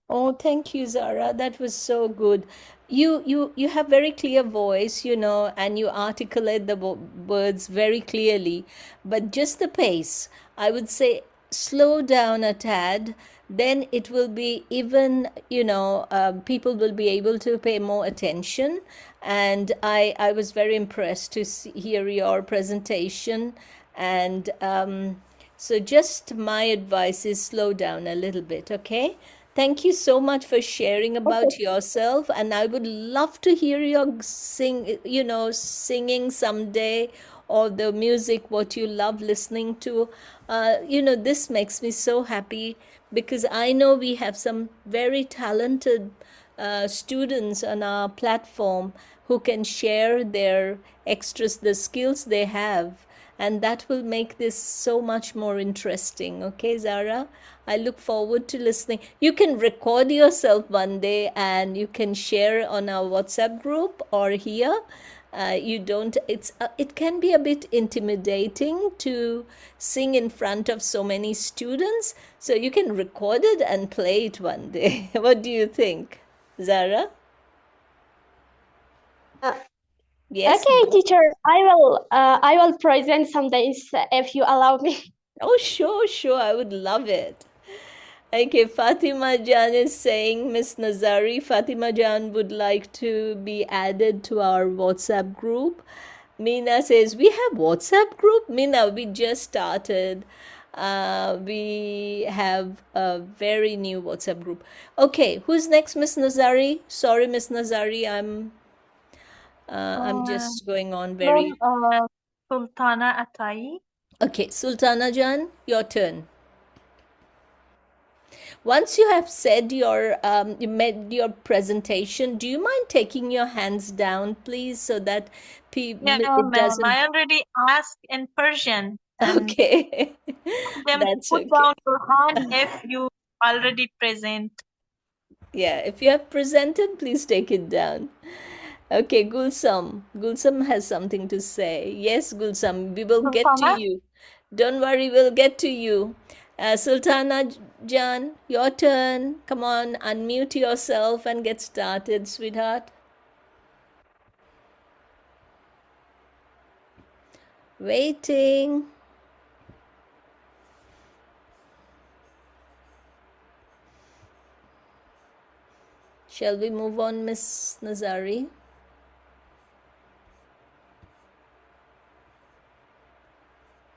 Speaker 5: Oh, thank you, Zara. That was so good. You have very clear voice, you know, and you articulate the words very clearly, but just the pace. I would say slow down a tad, then it will be even, you know, people will be able to pay more attention. And I was very impressed to hear your presentation. And so just my advice is slow down a little bit, okay? Thank you so much for sharing about yourself, and I would love to hear your singing someday, or the music what you love listening to. This makes me so happy because I know we have some very talented students on our platform who can share their extras, the skills they have, and that will make this so much more interesting. Okay, Zara? I look forward to listening. You can record yourself one day and you can share on our WhatsApp group or here. It can be a bit intimidating to sing in front of so many students, so you can record it and play it one day. What do you think, Zara? Yes.
Speaker 19: Okay, teacher. I will present some days if you allow me.
Speaker 5: Oh, sure. I would love it. Okay, Fatima Jan is saying, Miss Nazari, Fatima Jan would like to be added to our WhatsApp group. Meena says, we have WhatsApp group? Meena, we just started. We have a very new WhatsApp group. Okay, who's next, Miss Nazari? Sorry, Miss Nazari, I'm just going on very...
Speaker 11: Sultana Atai.
Speaker 5: Okay, Sultana Jan, your turn. Once you have said you made your presentation, do you mind taking your hands down, please, so that people
Speaker 11: Yeah,
Speaker 5: it
Speaker 11: ma'am.
Speaker 5: doesn't...
Speaker 11: I already asked in Persian.
Speaker 5: Okay,
Speaker 11: Them
Speaker 5: that's
Speaker 11: put
Speaker 5: okay.
Speaker 11: down your hand if you already present.
Speaker 5: Yeah, if you have presented, please take it down. Okay, Gulsam. Gulsam has something to say. Yes, Gulsam, we will get to
Speaker 11: Sultana?
Speaker 5: you. Don't worry, we'll get to you. Sultana Jan, your turn. Come on, unmute yourself and get started, sweetheart. Waiting. Shall we move on, Miss Nazari?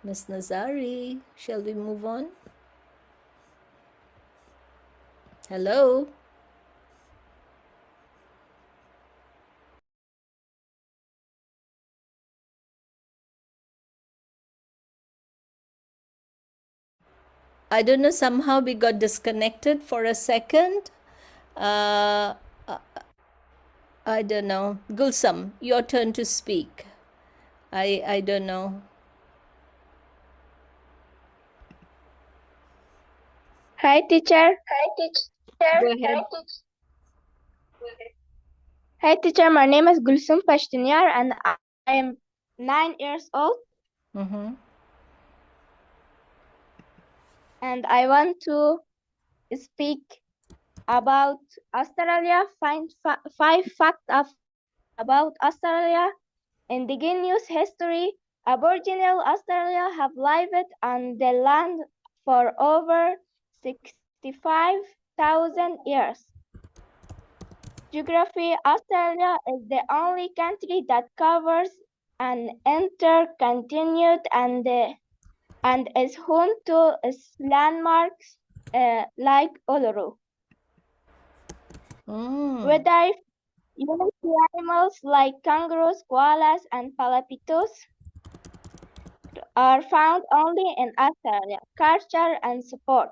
Speaker 5: Miss Nazari, shall we move on? Hello? I don't know, somehow we got disconnected for a second. I don't know. Gulsam, your turn to speak. I don't know.
Speaker 15: Hi, teacher.
Speaker 5: Go ahead.
Speaker 15: Hi, teacher. My name is Gulsum Pashtuniar, and I am 9 years old.
Speaker 5: Mm-hmm.
Speaker 15: And I want to speak about Australia. Find 5 facts about Australia. Indigenous history. Aboriginal Australia have lived on the land for over 65,000 years. Geography. Australia is the only country that covers an entire continent and is home to landmarks like Uluru. Wildlife. Unique animals like kangaroos, koalas, and palapitos are found only in Australia. Culture and support.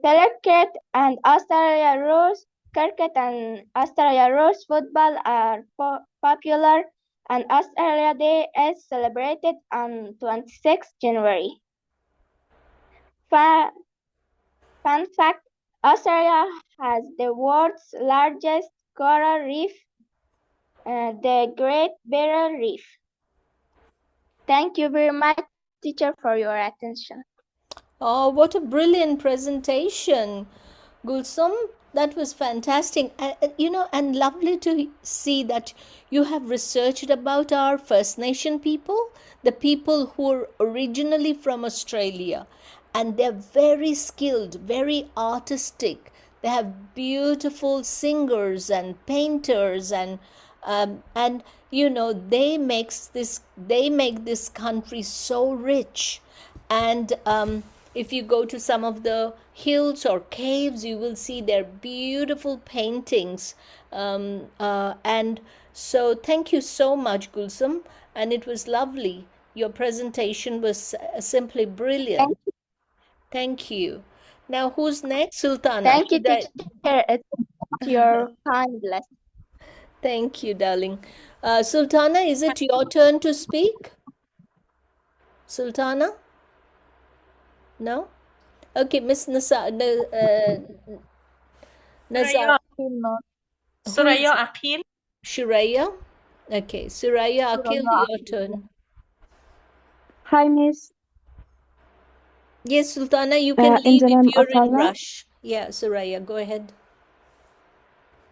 Speaker 15: Cricket and Australia Rules. Cricket and Australia Rules football are popular, and Australia Day is celebrated on 26 January. Fun fact, Australia has the world's largest coral reef, the Great Barrier Reef. Thank you very much, teacher, for your attention.
Speaker 5: Oh, what a brilliant presentation, Gulsum. That was fantastic. And lovely to see that you have researched about our First Nation people, the people who are originally from Australia. And they're very skilled, very artistic. They have beautiful singers and painters and they make this country so rich. And if you go to some of the hills or caves, you will see their beautiful paintings. And so thank you so much, Gulsum. And it was lovely. Your presentation was simply brilliant. Thank you. Now, who's next? Sultana.
Speaker 15: Thank you, teacher. It's your kindness.
Speaker 5: Thank you, darling. Sultana, is it your turn to speak? Sultana? No? Okay, Miss Nazar.
Speaker 11: Suraya Aqil.
Speaker 5: Shuraya? Okay, Suraya Aqil, your turn.
Speaker 20: Hi, Miss.
Speaker 5: Yes, Sultana, you can
Speaker 20: In
Speaker 5: leave
Speaker 20: the name
Speaker 5: if you're
Speaker 20: of
Speaker 5: in
Speaker 20: Allah.
Speaker 5: rush. Yeah, Suraya, go ahead.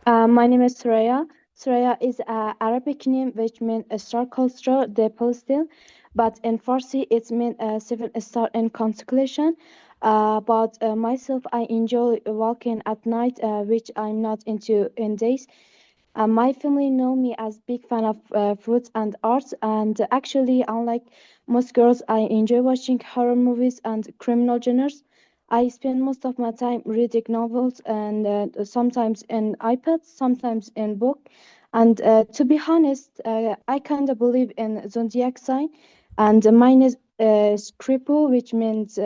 Speaker 20: My name is Suraya. Suraya is an Arabic name which means a star culture, the Palestine, but in Farsi it means a seven star in constellation. But myself, I enjoy walking at night, which I'm not into in days. My family know me as big fan of fruits and arts, and actually, unlike most girls, I enjoy watching horror movies and criminal genres. I spend most of my time reading novels and sometimes in iPad, sometimes in book. And to be honest, I kind of believe in zodiac sign, and mine is Scribble, which means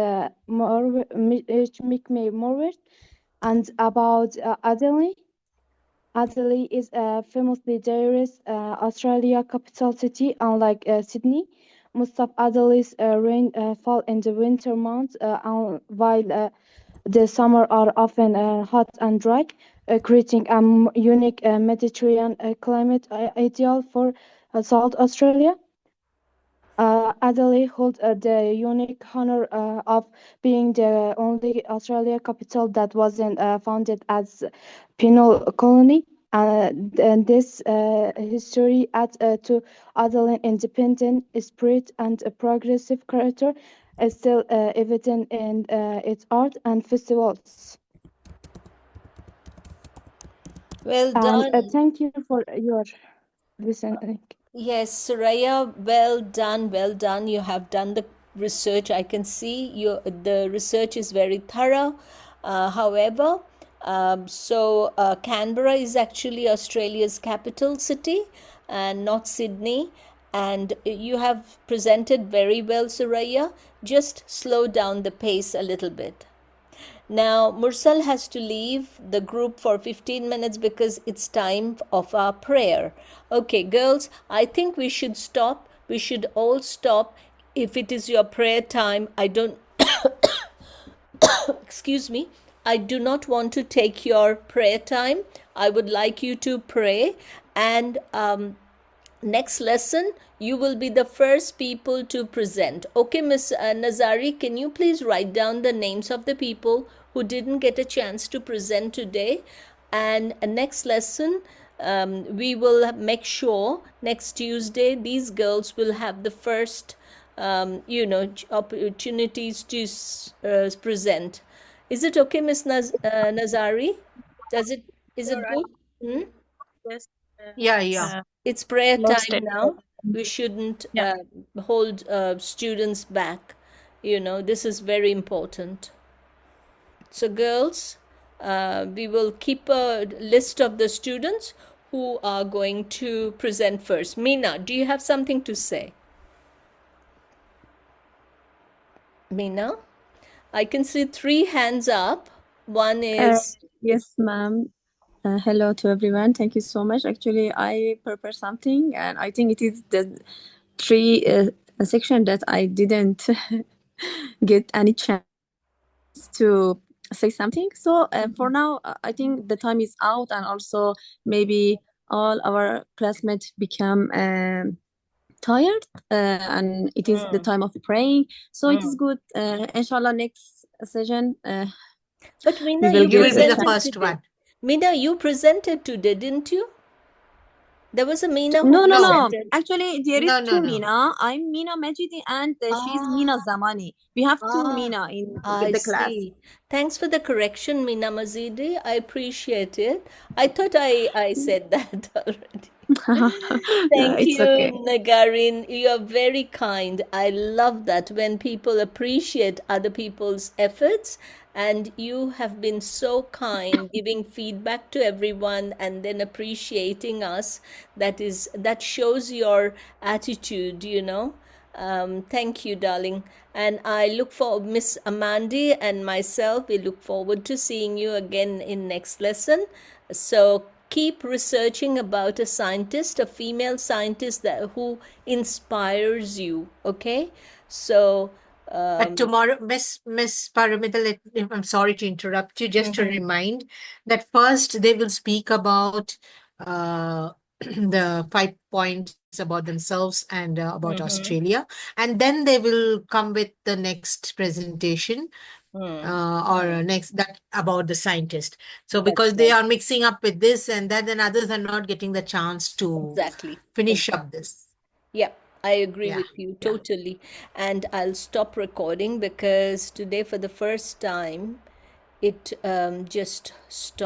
Speaker 20: more, which make me more weird. And about Adele. Adelaide is a famously diverse Australia capital city, unlike Sydney. Most of Adelaide's rain fall in the winter months, while the summer are often hot and dry, creating a unique Mediterranean climate ideal for South Australia. Adelaide holds the unique honor of being the only Australia capital that wasn't founded as penal colony. And this history adds to Adelaide's independent spirit and a progressive character is still evident in its art and festivals.
Speaker 5: Well
Speaker 20: And
Speaker 5: done.
Speaker 20: thank you for your listening.
Speaker 5: Yes, Suraya, well done, well done. You have done the research. I can see the research is very thorough. However, Canberra is actually Australia's capital city and not Sydney. And you have presented very well, Suraya. Just slow down the pace a little bit. Now, Mursal has to leave the group for 15 minutes because it's time of our prayer. Okay, girls, I think we should stop. We should all stop. If it is your prayer time, I don't, excuse me, I do not want to take your prayer time. I would like you to pray. And next lesson, you will be the first people to present. Okay, Miss Nazari, can you please write down the names of the people who didn't get a chance to present today? And next lesson, we will make sure next Tuesday these girls will have the first, opportunities to present. Is it okay, Miss Nazari? Is it good? Hmm?
Speaker 11: Yes.
Speaker 1: Yeah.
Speaker 5: It's prayer
Speaker 11: Lost
Speaker 5: time
Speaker 11: it.
Speaker 5: now. We shouldn't
Speaker 11: Yeah.
Speaker 5: hold students back. This is very important. So, girls, we will keep a list of the students who are going to present first. Meena, do you have something to say? Meena? I can see 3 hands up. One is...
Speaker 21: Yes, ma'am. Hello to everyone. Thank you so much. Actually, I prepared something, and I think it is the 3 section that I didn't get any chance to say something. So for now, I think the time is out, and also maybe all our classmates become tired, and it is the time of praying. So it is good. Inshallah, next session.
Speaker 5: But Meena,
Speaker 21: will
Speaker 5: you
Speaker 1: will be the
Speaker 5: presented
Speaker 1: first
Speaker 5: today.
Speaker 1: one.
Speaker 5: Meena, you presented today, didn't you? There was a Meena who
Speaker 21: No.
Speaker 5: presented.
Speaker 21: Actually, there is
Speaker 1: No.
Speaker 21: 2 Meena. I'm Meena Majidi, and she's Meena Zamani. We have 2 Meena in
Speaker 5: I
Speaker 21: the class.
Speaker 5: see. Thanks for the correction, Meena Mazidi. I appreciate it. I thought I said that already. Thank
Speaker 21: It's
Speaker 5: you,
Speaker 21: okay.
Speaker 5: Nagarin. You are very kind. I love that when people appreciate other people's efforts, and you have been so kind, giving feedback to everyone and then appreciating us. That shows your attitude, you know. Thank you, darling. And I look for Miss Amandi and myself. We look forward to seeing you again in next lesson. So keep researching about a scientist, a female scientist who inspires you. Okay, so
Speaker 1: But tomorrow, Miss Paramita, I'm sorry to interrupt you, just to remind that first they will speak about the 5 points about themselves and about Australia, and then they will come with the next presentation or next that about the scientist. So because they are mixing up with this and that, then others are not getting the chance to
Speaker 5: exactly.
Speaker 1: finish up this.
Speaker 5: Yeah, I agree
Speaker 1: Yeah.
Speaker 5: with you totally. And I'll stop recording because today, for the first time, it just stopped.